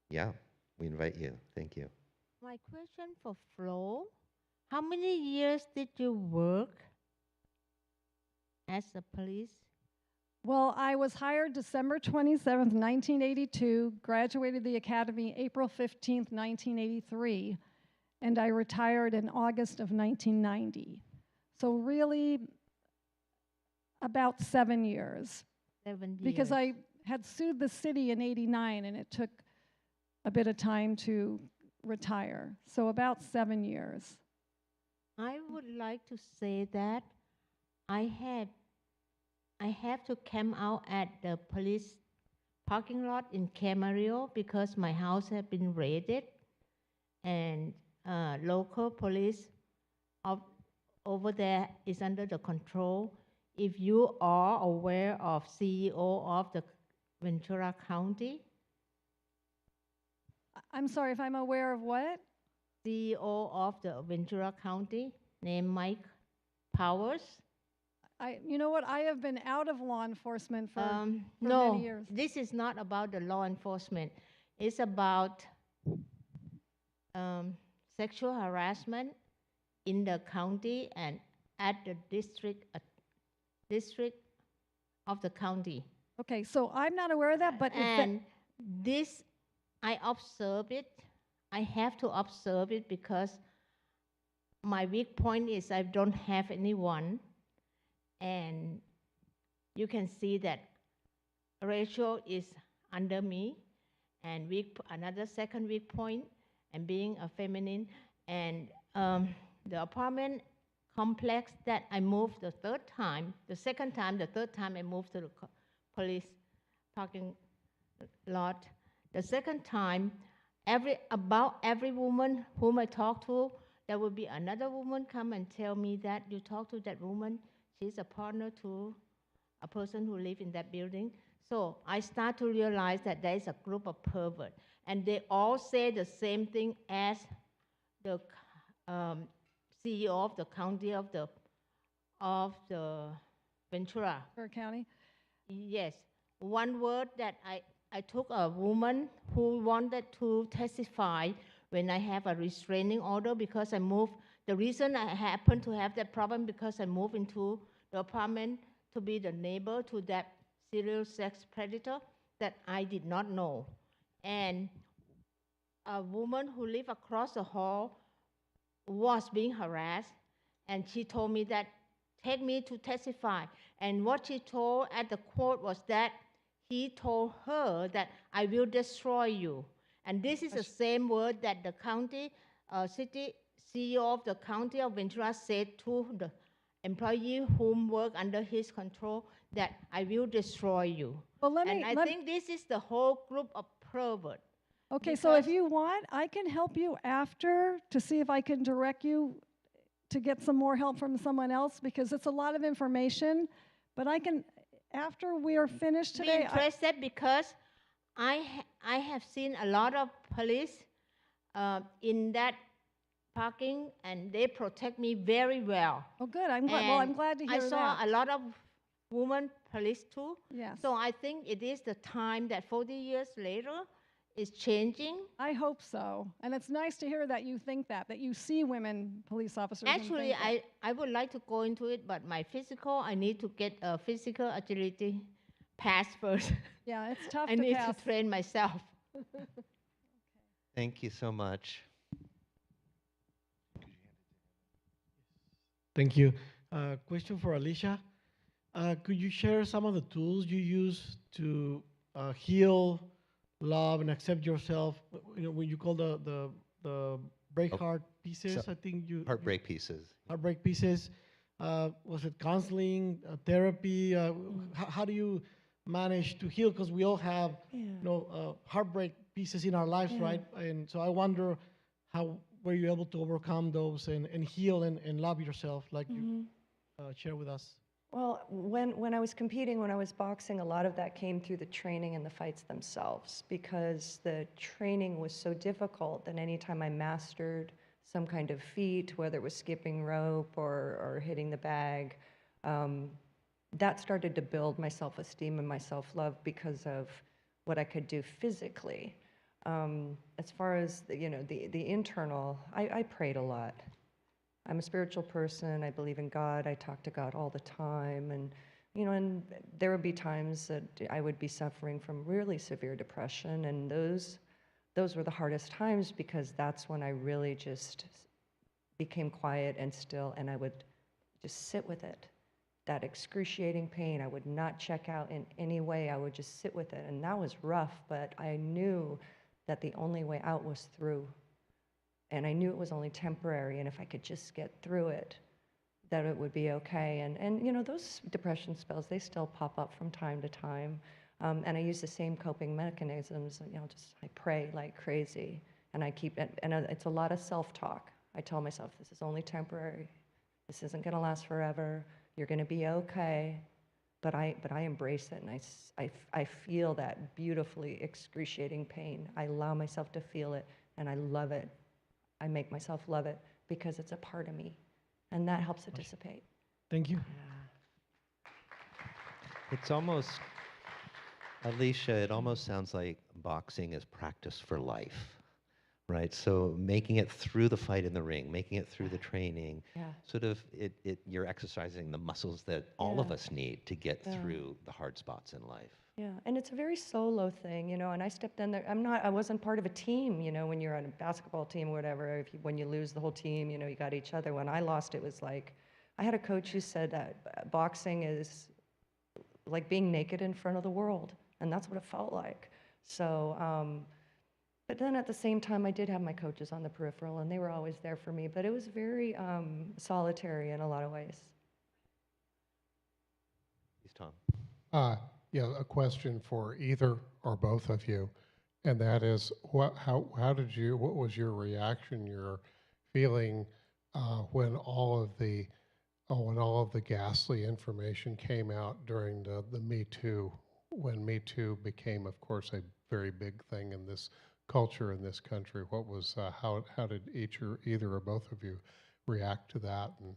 yeah, we invite you. Thank you. My question for Flo, how many years did you work as a police? Well, I was hired December 27th, 1982, graduated the academy April 15th, 1983, and I retired in August of 1990. So really, about 7 years. 7 years. Because I had sued the city in '89, and it took a bit of time to retire. So about 7 years. I would like to say that I have to camp out at the police parking lot in Camarillo because my house had been raided, and local police over there is under the control. If you are aware of CEO of the Ventura County. I'm sorry, if I'm aware of what? CEO of the Ventura County, named Mike Powers. You know what? I have been out of law enforcement for no, many years. This is not about the law enforcement. It's about sexual harassment in the county and at the district of the county. Okay, so I'm not aware of that, but and this, I observe it. I have to observe it because my weak point is I don't have anyone, and you can see that Rachel is under me, and another second weak point, and being a feminine, and the apartment complex that I moved the third time, the third time I moved to the police parking lot. The second time, about every woman whom I talk to, there will be another woman come and tell me that you talk to that woman, she's a partner to a person who lives in that building. So I start to realize that there is a group of perverts, and they all say the same thing as the CEO of the county of the Ventura. Ventura County. Yes, one word that I took a woman who wanted to testify when I have a restraining order because I moved. The reason I happen to have that problem because I moved into the apartment to be the neighbor to that serial sex predator that I did not know. And a woman who lived across the hall was being harassed, and she told me that, take me to testify. And what she told at the court was that he told her that I will destroy you. And this is the same word that the county, city CEO of the county of Ventura said to the employee whom work under his control, that I will destroy you. Well, And I think this is the whole group of pervert. Okay, so if you want, I can help you after to see if I can direct you to get some more help from someone else, because it's a lot of information. But I can, after we are finished today. Be interested because I have seen a lot of police in that parking, and they protect me very well. Oh, good. I'm glad. Well, I'm glad to hear that. I saw a lot of women police too. Yes. So I think it is the time that 40 years later is changing. I hope so. And it's nice to hear that you think that you see women police officers. Actually, I would like to go into it, but my physical, I need to get a physical agility pass first. Yeah, it's tough I to need pass. to train myself. Thank you so much. Thank you. Question for Alicia. Could you share some of the tools you use to heal, love, and accept yourself? You know, when you call the break heart pieces, So- I think you Heartbreak pieces. heartbreak pieces. Was it counseling, therapy? How do you manage to heal? Because we all have, heartbreak pieces in our lives, right? And so I wonder how were you able to overcome those and heal and love yourself, like you share with us? Well, when I was competing, when I was boxing, a lot of that came through the training and the fights themselves, because the training was so difficult that anytime I mastered some kind of feat, whether it was skipping rope or hitting the bag, that started to build my self-esteem and my self-love because of what I could do physically. As far as the internal, I prayed a lot. I'm a spiritual person. I believe in God. I talk to God all the time, and and there would be times that I would be suffering from really severe depression, and those were the hardest times, because that's when I really just became quiet and still, and I would just sit with it. That excruciating pain, I would not check out in any way. I would just sit with it, and that was rough, but I knew that the only way out was through. And I knew it was only temporary, and if I could just get through it, that it would be okay. And those depression spells, they still pop up from time to time. And I use the same coping mechanisms. I pray like crazy, and I keep it. And it's a lot of self-talk. I tell myself, this is only temporary. This isn't going to last forever. You're going to be okay. But I embrace it, and I feel that beautifully excruciating pain. I allow myself to feel it, and I love it. I make myself love it because it's a part of me, and that helps it dissipate. Thank you. Yeah. It's almost, Alicia, it almost sounds like boxing is practice for life, right? So making it through the fight in the ring, making it through the training, sort of you're exercising the muscles that all of us need to get through the hard spots in life. Yeah, and it's a very solo thing, and I stepped in there. I wasn't part of a team, when you're on a basketball team or whatever, when you lose the whole team, you got each other. When I lost, it was like, I had a coach who said that boxing is like being naked in front of the world. and that's what it felt like. So, but then at the same time, I did have my coaches on the peripheral, and they were always there for me, but it was very solitary in a lot of ways. Please, Tom. Yeah, a question for either or both of you, and that is, what was your reaction, your feeling when all of the ghastly information came out during the Me Too, when Me Too became, of course, a very big thing in this culture in this country? What was how did either or both of you react to that? And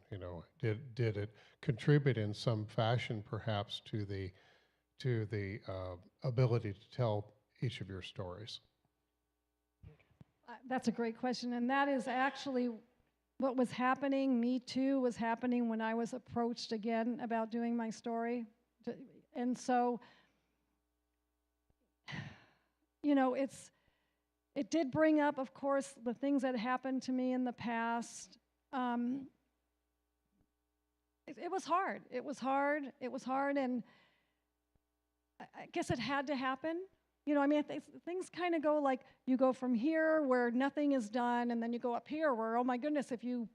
did it contribute in some fashion, perhaps, to the ability to tell each of your stories? That's a great question, and that is actually what was happening. Me Too was happening when I was approached again about doing my story. And so, it did bring up, of course, the things that happened to me in the past. It was hard. It was hard. It was hard, and I guess it had to happen. Things kind of go like, you go from here where nothing is done, and then you go up here where, oh my goodness, if you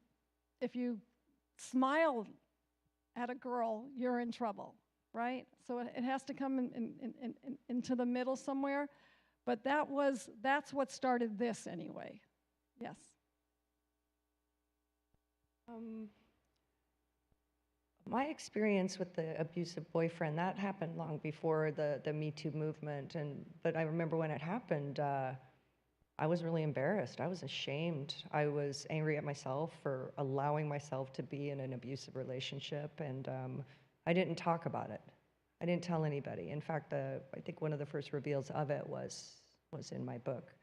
smile at a girl, you're in trouble, right? So it has to come into the middle somewhere. But that's what started this anyway. Yes. My experience with the abusive boyfriend, that happened long before the Me Too movement. But I remember when it happened, I was really embarrassed. I was ashamed. I was angry at myself for allowing myself to be in an abusive relationship, and I didn't talk about it. I didn't tell anybody. In fact, I think one of the first reveals of it was in my book.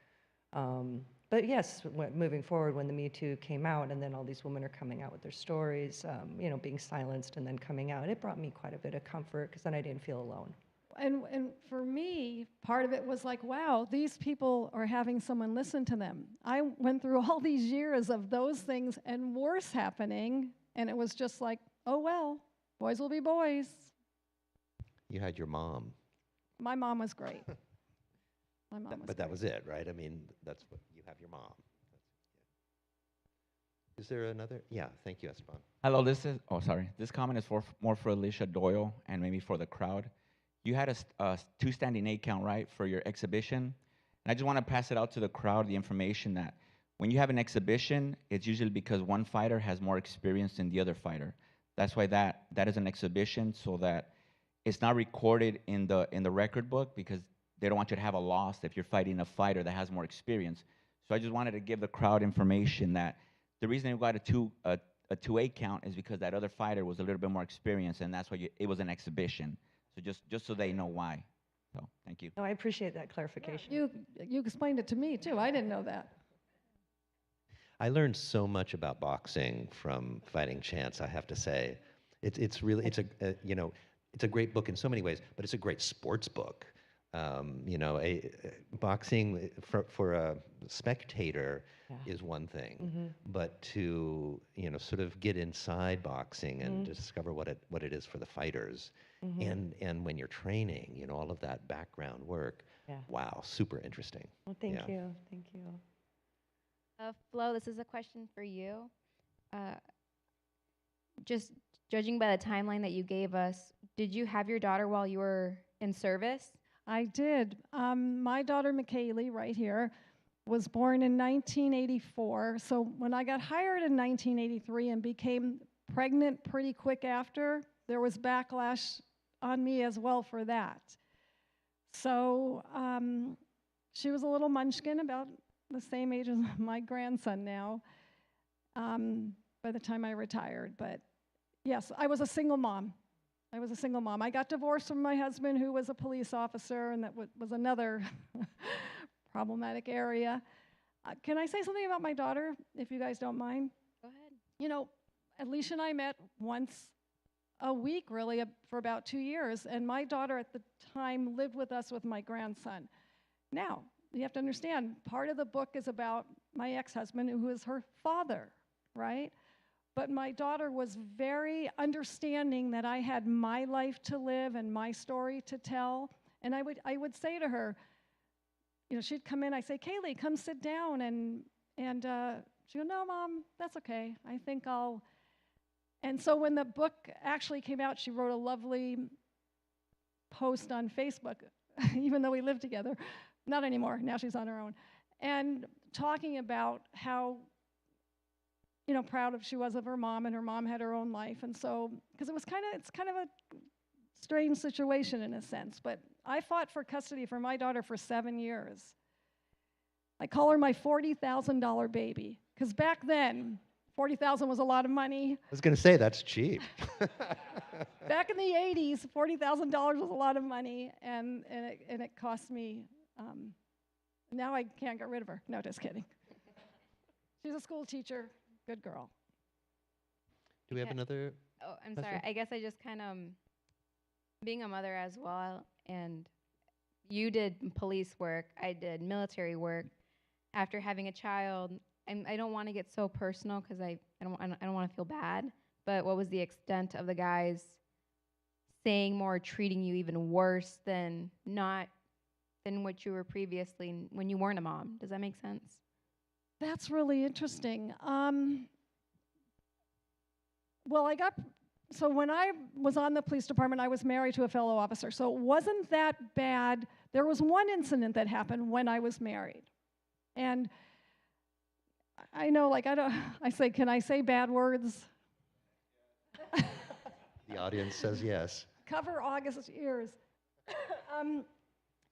But yes, moving forward, when the Me Too came out, and then all these women are coming out with their stories, being silenced and then coming out, it brought me quite a bit of comfort, because then I didn't feel alone. And for me, part of it was like, wow, these people are having someone listen to them. I went through all these years of those things and worse happening, and it was just like, oh well, boys will be boys. You had your mom. My mom was great. My mom was But that great. was it, right? I mean, that's what you have your mom. Is there another? Yeah, thank you, Esteban. Hello, this comment is more for Alicia Doyle and maybe for the crowd. You had a two standing 8 count, right, for your exhibition? And I just want to pass it out to the crowd, the information that when you have an exhibition, it's usually because one fighter has more experience than the other fighter. That's why that is an exhibition, so that it's not recorded in the record book, because they don't want you to have a loss if you're fighting a fighter that has more experience. So I just wanted to give the crowd information that the reason you got a 2-8 count is because that other fighter was a little bit more experienced, and that's why it was an exhibition. So just so they know why. So thank you. No, I appreciate that clarification. Yeah, you explained it to me too. I didn't know that. I learned so much about boxing from Fighting Chance, I have to say. It's really, it's a great book in so many ways, but it's a great sports book. Boxing for a spectator is one thing, but to sort of get inside boxing and discover what it is for the fighters, and when you're training, all of that background work. Yeah. Wow, super interesting. Well, thank Yeah. you. Thank you. Flo, this is a question for you. Just judging by the timeline that you gave us, did you have your daughter while you were in service? I did. My daughter, McKaylee, right here, was born in 1984. So when I got hired in 1983 and became pregnant pretty quick after, there was backlash on me as well for that. So she was a little munchkin, about the same age as my grandson now, by the time I retired. But yes, I was a single mom. I got divorced from my husband, who was a police officer, and that was another problematic area. Can I say something about my daughter, if you guys don't mind? Go ahead. Alicia and I met once a week, really, for about 2 years, and my daughter at the time lived with us with my grandson. Now, you have to understand, part of the book is about my ex-husband, who is her father, right? But my daughter was very understanding that I had my life to live and my story to tell, And I would say to her, she'd come in, I say, Kaylee, come sit down, and she'd go, no, Mom, that's okay. I think I'll. And so when the book actually came out, she wrote a lovely post on Facebook, even though we lived together. Not anymore. Now she's on her own. And talking about how, proud she was of her mom, and her mom had her own life. And so, because it's kind of a strange situation in a sense, but I fought for custody for my daughter for 7 years. I call her my $40,000 baby, because back then, $40,000 was a lot of money. I was going to say, that's cheap. Back in the 80s, $40,000 was a lot of money, and it cost me. Now I can't get rid of her. No, just kidding. She's a school teacher, good girl. Do we have another? Oh, I'm question? sorry. I guess I just kind of, being a mother as well, and you did police work, I did military work. After having a child, I don't want to get so personal because I don't want to feel bad. But what was the extent of the guys saying more, treating you even worse than what you were previously when you weren't a mom? Does that make sense? That's really interesting. Well, so when I was on the police department, I was married to a fellow officer, so it wasn't that bad. There was one incident that happened when I was married. And I know, I say, can I say bad words? The audience says yes. Cover August's ears.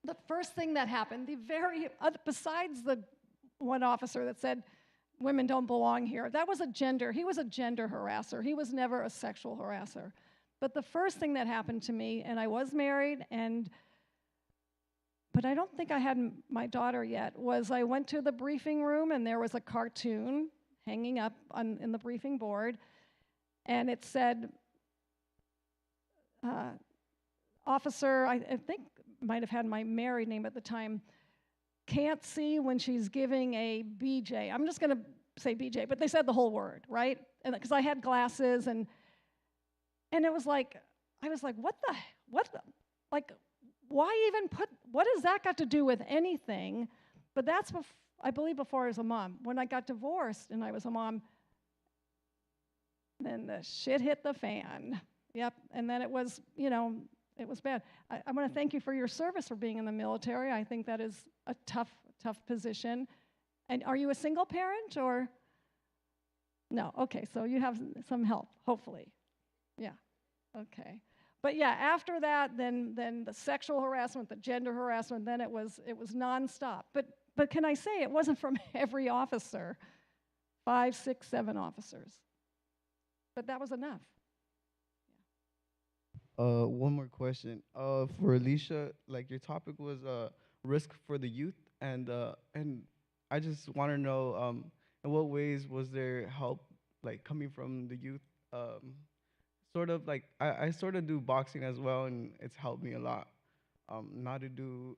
The first thing that happened, besides the one officer that said, women don't belong here, he was a gender harasser. He was never a sexual harasser. But the first thing that happened to me, and I was married, but I don't think I had my daughter yet, was I went to the briefing room, and there was a cartoon hanging up in the briefing board, and it said, officer, I think might have had my married name at the time, can't see when she's giving a BJ. I'm just going to say BJ, but they said the whole word, right? And because I had glasses, and it was like, I was like, what the, like, why even what has that got to do with anything? But that's, I believe, before I was a mom. When I got divorced and I was a mom, then the shit hit the fan. Yep, and then it was, it was bad. I want to thank you for your service, for being in the military. I think that is a tough position. And are you a single parent, or? No, okay, so you have some help, hopefully. Yeah, okay. But yeah, after that, then the sexual harassment, the gender harassment, then it was nonstop. But can I say, it wasn't from every officer, 5, 6, 7 officers. But that was enough. One more question. For Alicia, like, your topic was risk for the youth, and I just want to know, in what ways was there help, like, coming from the youth? Sort of like, I sort of do boxing as well, and it's helped me a lot not to do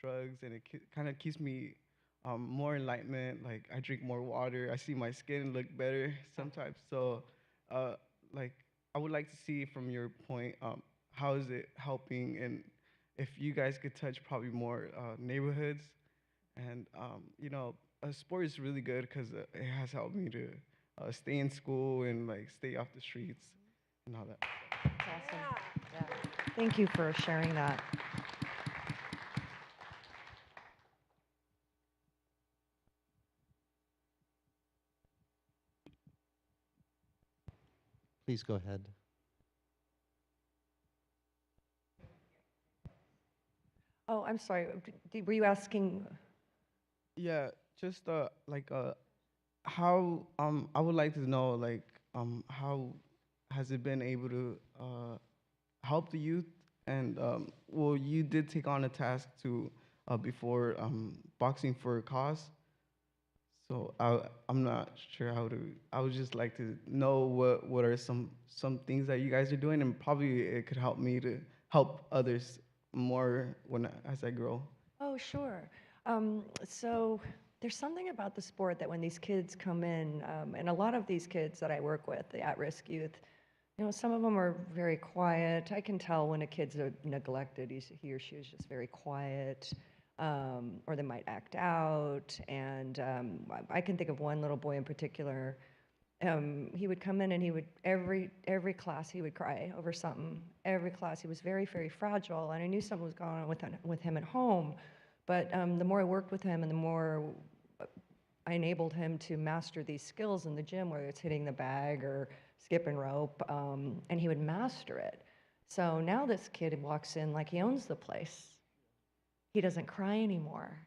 drugs, and it kind of keeps me more enlightenment. Like, I drink more water, I see my skin look better sometimes. So like, I would like to see from your point, how is it helping, and if you guys could touch probably more neighborhoods. And sport is really good because it has helped me to stay in school and, like, stay off the streets and all that. That's awesome. Yeah. Thank you for sharing that. Please go ahead. Oh, I'm sorry. Were you asking? Yeah, just like how I would like to know, like, how has it been able to help the youth? And well, you did take on a task to before boxing for a cause. So I'm not sure how to. I would just like to know what are some things that you guys are doing, and probably it could help me to help others more as I grow. Oh, sure. So there's something about the sport that when these kids come in, and a lot of these kids that I work with, the at-risk youth, You know, some of them are very quiet. I can tell when a kid's neglected. He or she is just very quiet, or they might act out. And I can think of one little boy in particular. He would come in and he would every class he would cry over something. Every class he was very, very fragile, and I knew something was going on with him at home. But the more I worked with him and the more I enabled him to master these skills in the gym, whether it's hitting the bag or skipping rope, and he would master it. So now this kid walks in like he owns the place. He doesn't cry anymore,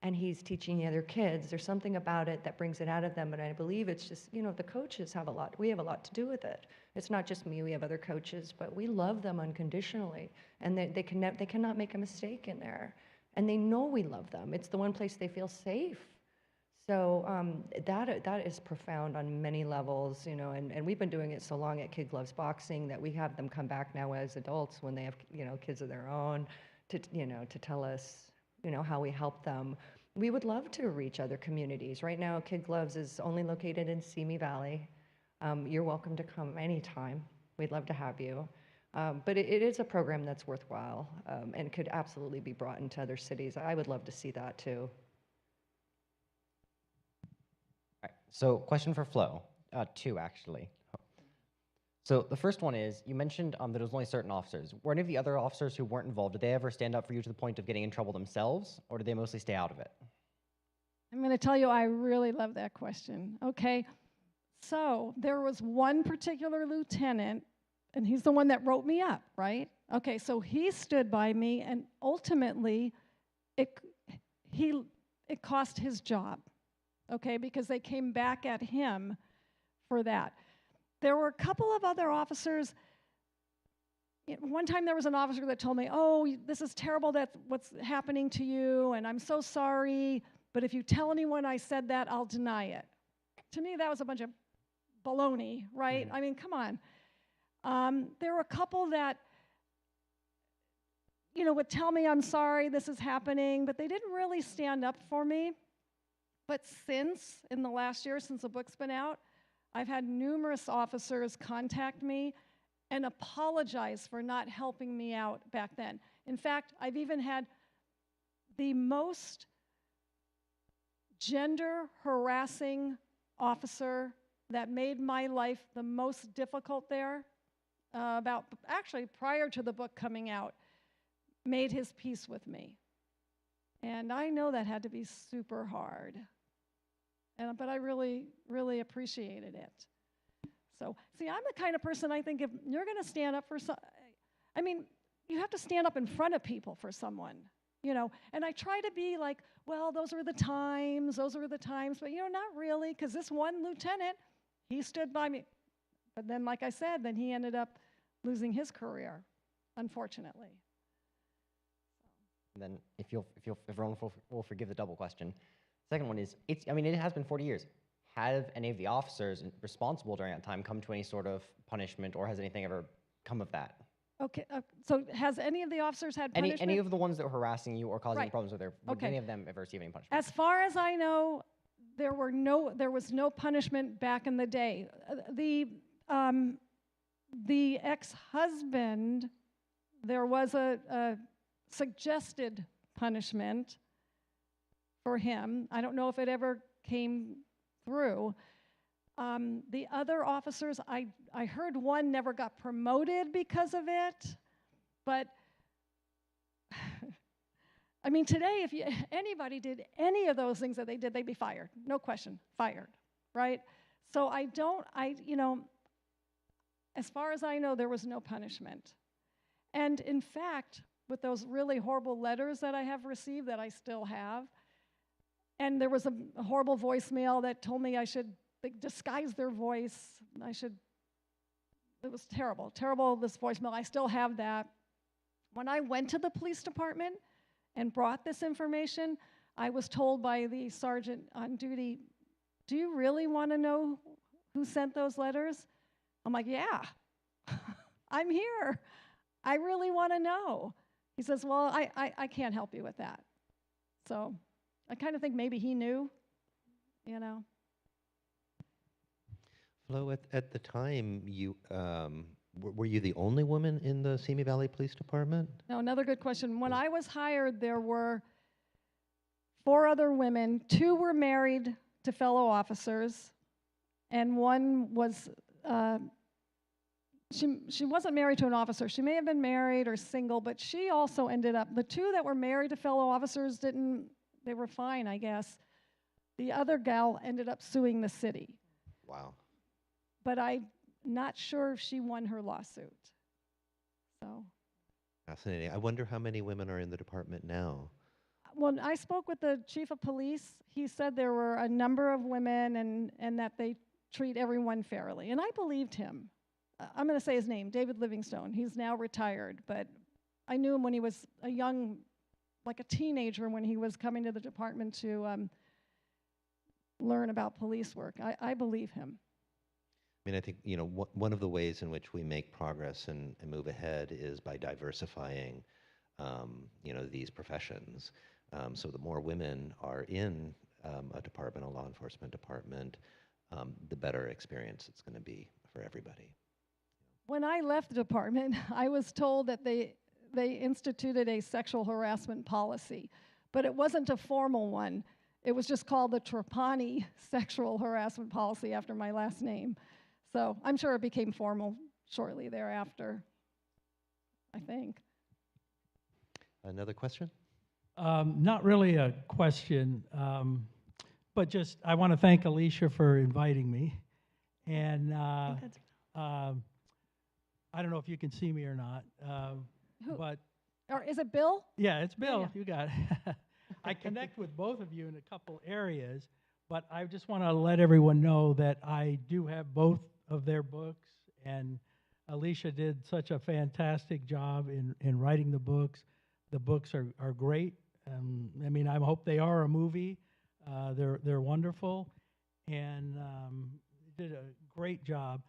and he's teaching the other kids. There's something about it that brings it out of them, and I believe it's just, you know, the coaches have a lot. We have a lot to do with it. It's not just me. We have other coaches, but we love them unconditionally, and they cannot make a mistake in there, and they know we love them. It's the one place they feel safe. So that is profound on many levels, you know, and we've been doing it so long at Kid Gloves Boxing that we have them come back now as adults when they have, you know, kids of their own to, you know, to tell us, you know, how we help them. We would love to reach other communities. Right now, Kid Gloves is only located in Simi Valley. You're welcome to come anytime. We'd love to have you. But it is a program that's worthwhile and could absolutely be brought into other cities. I would love to see that too. All right, so question for Flo, two actually. So the first one is, you mentioned that it was only certain officers. Were any of the other officers who weren't involved, did they ever stand up for you to the point of getting in trouble themselves, or did they mostly stay out of it? I'm going to tell you, I really love that question. Okay, so there was one particular lieutenant, and he's the one that wrote me up, right? Okay, so he stood by me, and ultimately, it cost his job, okay, because they came back at him for that. There were a couple of other officers. One time there was an officer that told me, oh, this is terrible, that's what's happening to you, and I'm so sorry, but if you tell anyone I said that, I'll deny it. To me, that was a bunch of baloney, right? I mean, come on. There were a couple that, you know, would tell me I'm sorry, this is happening, but they didn't really stand up for me. But since, in the last year, since the book's been out, I've had numerous officers contact me and apologize for not helping me out back then. In fact, I've even had the most gender harassing officer that made my life the most difficult there, actually prior to the book coming out, made his peace with me. And I know that had to be super hard. But I really, really appreciated it. So, see, I'm the kind of person, I think if you're going to stand up for I mean, you have to stand up in front of people for someone, you know. And I try to be like, well, those were the times, but, you know, not really, because this one lieutenant, he stood by me. But then, like I said, then he ended up losing his career, unfortunately. And then, if everyone will forgive the double question. Second one is, it has been 40 years. Have any of the officers responsible during that time come to any sort of punishment, or has anything ever come of that? Okay, so has any of the officers had punishment? Any of the ones that were harassing you or causing problems with would Okay. any of them ever receive any punishment? As far as I know, there was no punishment back in the day. The ex-husband, there was a suggested punishment for him. I don't know if it ever came through. The other officers, I heard one never got promoted because of it, but I mean, today, if anybody did any of those things that they did, they'd be fired. No question, fired, right? So as far as I know, there was no punishment. And in fact, with those really horrible letters that I have received, that I still have, and there was a horrible voicemail that told me I should disguise their voice. It was terrible, this voicemail. I still have that. When I went to the police department and brought this information, I was told by the sergeant on duty, do you really want to know who sent those letters? I'm like, yeah, I'm here. I really want to know. He says, well, I can't help you with that. So I kind of think maybe he knew, you know. Flo, at the time, were you the only woman in the Simi Valley Police Department? Now, another good question. When I was hired, there were 4 other women. 2 were married to fellow officers, and one was, she wasn't married to an officer. She may have been married or single, but she also ended up, the 2 that were married to fellow officers they were fine, I guess. The other gal ended up suing the city. Wow. But I'm not sure if she won her lawsuit. So, Fascinating. I wonder how many women are in the department now. when I spoke with the chief of police, he said there were a number of women and that they treat everyone fairly. And I believed him. I'm going to say his name, David Livingstone. He's now retired, but I knew him when he was a young, like a teenager, when he was coming to the department to learn about police work. I believe him. I mean, I think, one of the ways in which we make progress and move ahead is by diversifying, these professions. So the more women are in a department, a law enforcement department, the better experience it's going to be for everybody. When I left the department, I was told that they instituted a sexual harassment policy, but it wasn't a formal one. It was just called the Trapani Sexual Harassment Policy after my last name. So I'm sure it became formal shortly thereafter, I think. Another question? Not really a question, but just I want to thank Alicia for inviting me. And I don't know if you can see me or not, but Or is it Bill? yeah, it's Bill. Yeah. You got it. I connect with both of you in a couple areas, but I just want to let everyone know that I do have both of their books, and Alicia did such a fantastic job in writing the books. The books are great. I mean, I hope they are a movie. They're wonderful, and did a great job.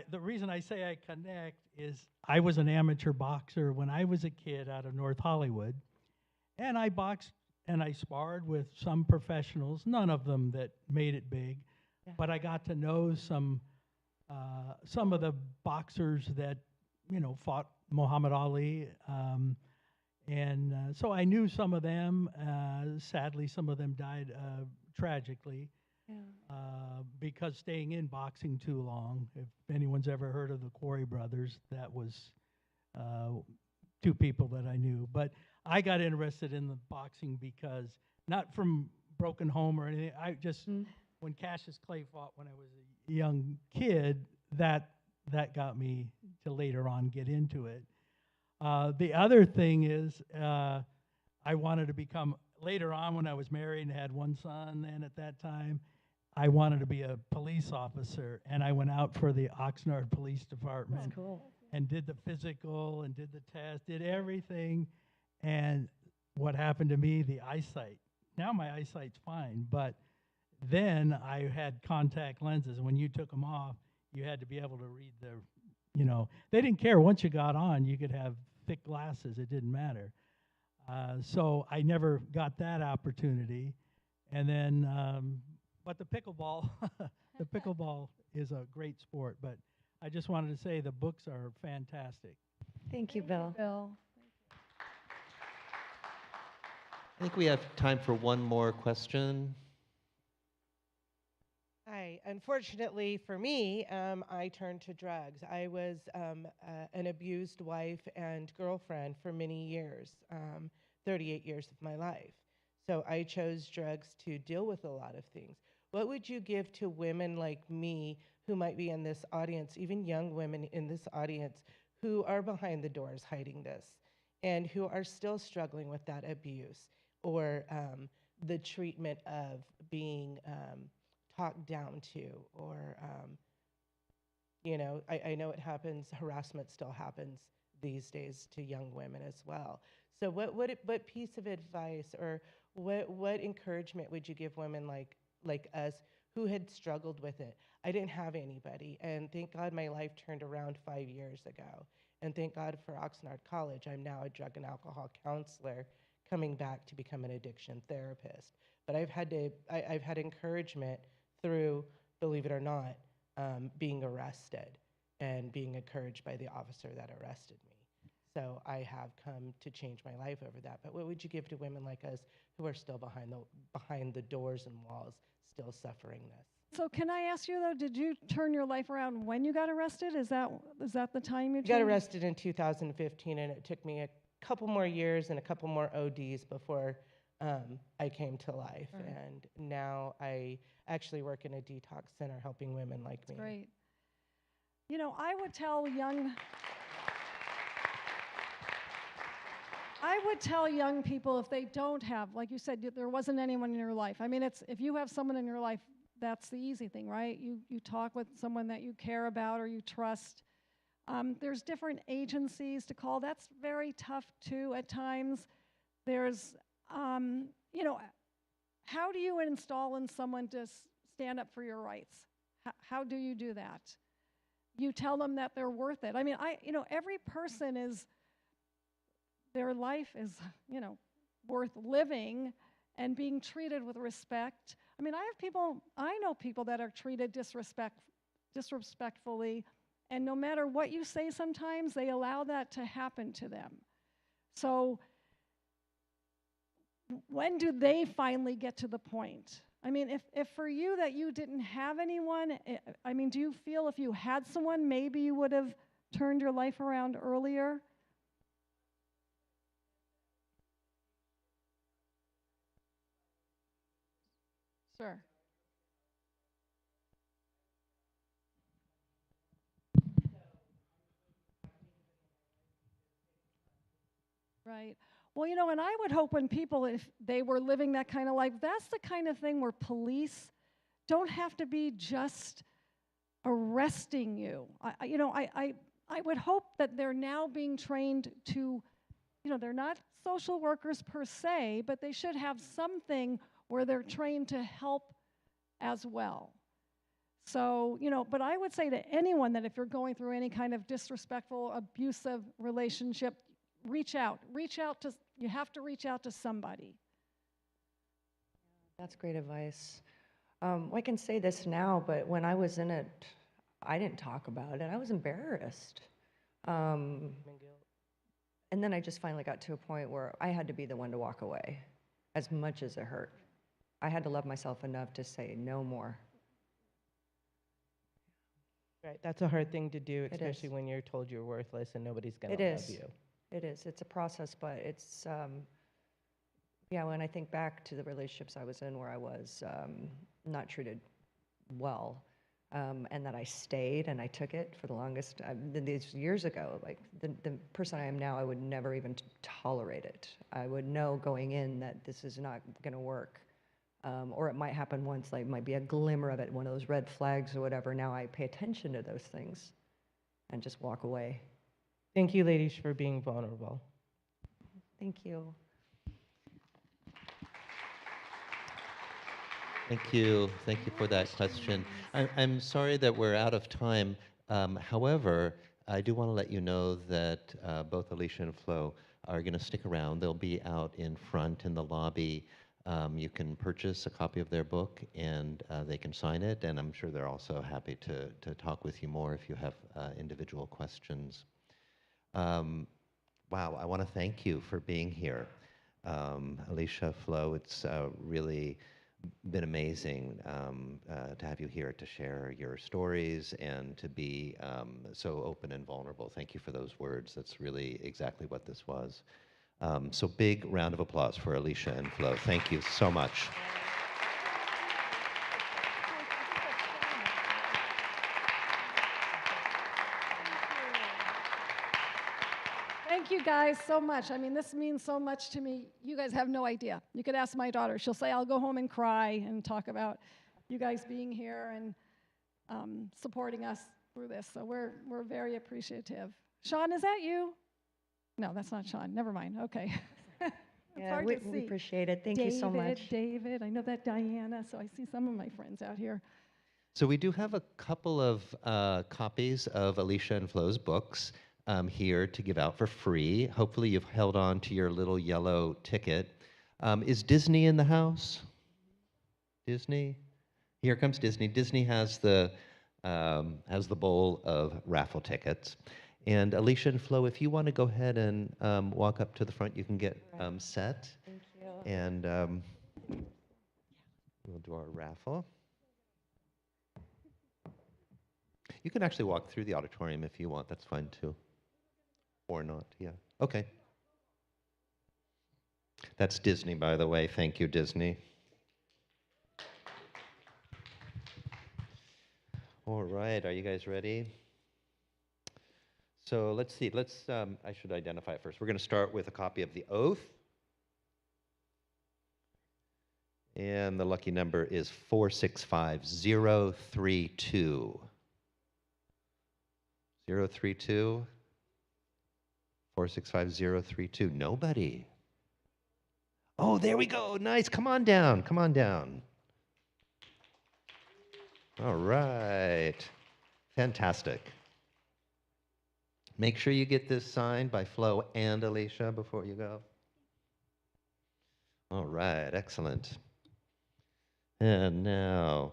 The reason I say I connect is I was an amateur boxer when I was a kid out of North Hollywood, and I boxed and I sparred with some professionals, none of them that made it big, but I got to know some of the boxers that fought Muhammad Ali, and so I knew some of them. Sadly, some of them died tragically. Because staying in boxing too long. If anyone's ever heard of the Quarry Brothers, that was 2 people that I knew. But I got interested in the boxing because, not from broken home or anything, I just, when Cassius Clay fought when I was a young kid, that got me to later on get into it. The other thing is, I wanted to become, later on when I was married and had 1 son, and at that time, I wanted to be a police officer, and I went out for the Oxnard Police Department. That's cool. And did the physical and did the test, did everything. And what happened to me, the eyesight. Now my eyesight's fine, but then I had contact lenses, and when you took them off, you had to be able to read they didn't care. Once you got on, you could have thick glasses. It didn't matter. So I never got that opportunity. And then, but the pickleball, the pickleball is a great sport. But I just wanted to say the books are fantastic. Thank you, Bill. Bill. I think we have time for one more question. Hi. Unfortunately for me, I turned to drugs. I was an abused wife and girlfriend for many years, 38 years of my life. So I chose drugs to deal with a lot of things. What would you give to women like me who might be in this audience, even young women in this audience, who are behind the doors hiding this and who are still struggling with that abuse or the treatment of being talked down to, or I know it happens, harassment still happens these days to young women as well. So what piece of advice or what encouragement would you give women like us who had struggled with it? I didn't have anybody, and thank God my life turned around 5 years ago. And thank God for Oxnard College. I'm now a drug and alcohol counselor coming back to become an addiction therapist. But I've had encouragement through, believe it or not, being arrested and being encouraged by the officer that arrested me. So I have come to change my life over that. But what would you give to women like us who are still behind the doors and walls, still suffering this? So can I ask you though, did you turn your life around when you got arrested? Is that the time you I got turned? arrested in 2015, and it took me a couple more years and a couple more ODs before I came to life. Right. And now I actually work in a detox center helping women like me. Great. You know, I would tell young people if they don't have, like you said, there wasn't anyone in your life. I mean, if you have someone in your life, that's the easy thing, right? You talk with someone that you care about or you trust. There's different agencies to call. That's very tough too at times. There's, you know, how do you install in someone to stand up for your rights? How do you do that? You tell them that they're worth it. I mean, you know, every person their life is, you know, worth living and being treated with respect. I mean, I know people that are treated disrespectfully, and no matter what you say sometimes, they allow that to happen to them. So when do they finally get to the point? I mean, if for you that you didn't have anyone, I mean, do you feel if you had someone, maybe you would have turned your life around earlier? Sure. Right. Well, you know, and I would hope when people, if they were living that kind of life, that's the kind of thing where police don't have to be just arresting you. I would hope that they're now being trained to, you know, they're not social workers per se, but they should have something where they're trained to help as well. So, you know, but I would say to anyone that if you're going through any kind of disrespectful, abusive relationship, reach out to, you have to reach out to somebody. That's great advice. I can say this now, but when I was in it, I didn't talk about it. I was embarrassed. And then I just finally got to a point where I had to be the one to walk away, as much as it hurt. I had to love myself enough to say no more. Right, that's a hard thing to do, It especially is. when you're told you're worthless and nobody's gonna It love is. you. It is. It's a process, but it's, yeah, when I think back to the relationships I was in where I was not treated well, and that I stayed and I took it for the longest, these years ago, like the person I am now, I would never even tolerate it. I would know going in that this is not going to work. Or it might happen once, like might be a glimmer of it, one of those red flags or whatever. Now I pay attention to those things and just walk away. Thank you, ladies, for being vulnerable. Thank you. Thank you. Thank you for that question. I'm sorry that we're out of time. However, I do want to let you know that both Alicia and Flo are going to stick around. They'll be out in front in the lobby. You can purchase a copy of their book and they can sign it. And I'm sure they're also happy to talk with you more if you have individual questions. Wow, I want to thank you for being here. Alicia, Flo, it's really been amazing to have you here to share your stories and to be so open and vulnerable. Thank you for those words. That's really exactly what this was. So big round of applause for Alicia and Flo. Thank you so much. Thank you guys so much. I mean, this means so much to me. You guys have no idea. You could ask my daughter. She'll say, I'll go home and cry and talk about you guys being here and supporting us through this. So we're very appreciative. Sean, is that you? No, that's not Sean. Never mind. Okay. It's Yeah, hard we to see. appreciate it. Thank you so much. David, I know that Diana, so I see some of my friends out here. So we do have a couple of copies of Alicia and Flo's books here to give out for free. Hopefully you've held on to your little yellow ticket. Is Disney in the house? Disney? Here comes Disney. Disney has the as the bowl of raffle tickets. And Alicia and Flo, if you want to go ahead and walk up to the front, you can get set. Thank you. And we'll do our raffle. You can actually walk through the auditorium if you want. That's fine too. Or not, yeah. Okay. That's Disney, by the way. Thank you, Disney. All right, are you guys ready? So let's see, I should identify it first. We're going to start with a copy of the oath. And the lucky number is 465032. 032? 465032. Nobody. Oh, there we go. Nice. Come on down. Come on down. All right. Fantastic. Make sure you get this signed by Flo and Alicia before you go. All right. Excellent. And now,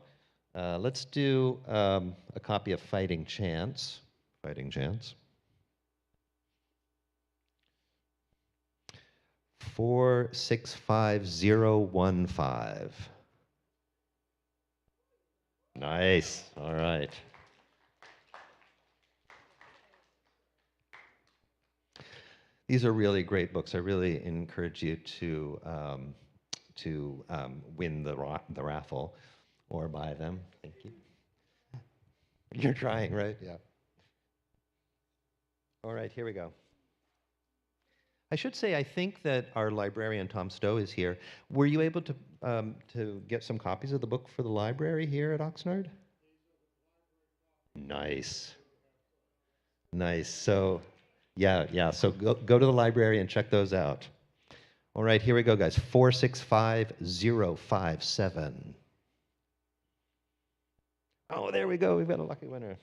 let's do a copy of Fighting Chance. Fighting Chance. 465015. Nice. All right. These are really great books. I really encourage you to win the raffle or buy them. Thank you. You're trying, right? Yeah. All right, here we go. I should say, I think that our librarian, Tom Stowe, is here. Were you able to get some copies of the book for the library here at Oxnard? Nice. Nice. So, yeah. So go to the library and check those out. All right, here we go, guys. 465057. Oh, there we go. We've got a lucky winner.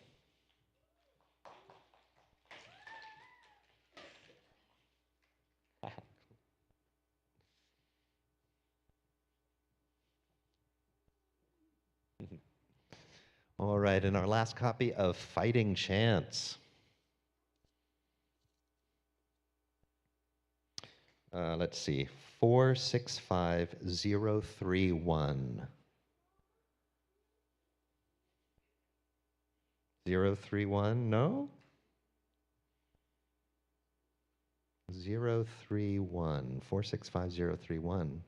All right, and our last copy of Fighting Chance. Let's see, 465031. 031, no? 031, 465031.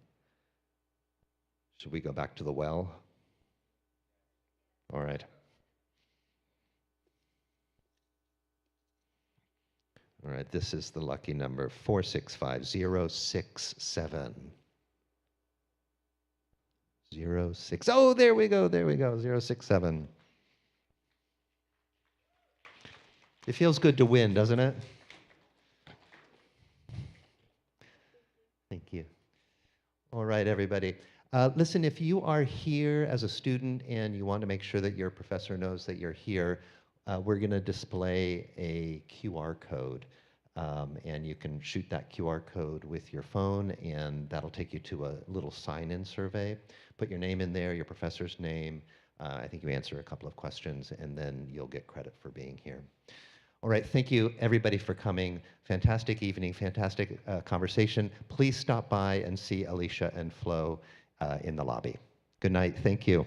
Should we go back to the well? All right. All right, this is the lucky number, 465067. 06. Oh, there we go, 067. It feels good to win, doesn't it? Thank you. All right, everybody. Listen, if you are here as a student and you want to make sure that your professor knows that you're here, we're going to display a QR code. And you can shoot that QR code with your phone, and that'll take you to a little sign-in survey. Put your name in there, your professor's name. I think you answer a couple of questions, and then you'll get credit for being here. All right, thank you, everybody, for coming. Fantastic evening, fantastic conversation. Please stop by and see Alicia and Flo in the lobby. Good night. Thank you.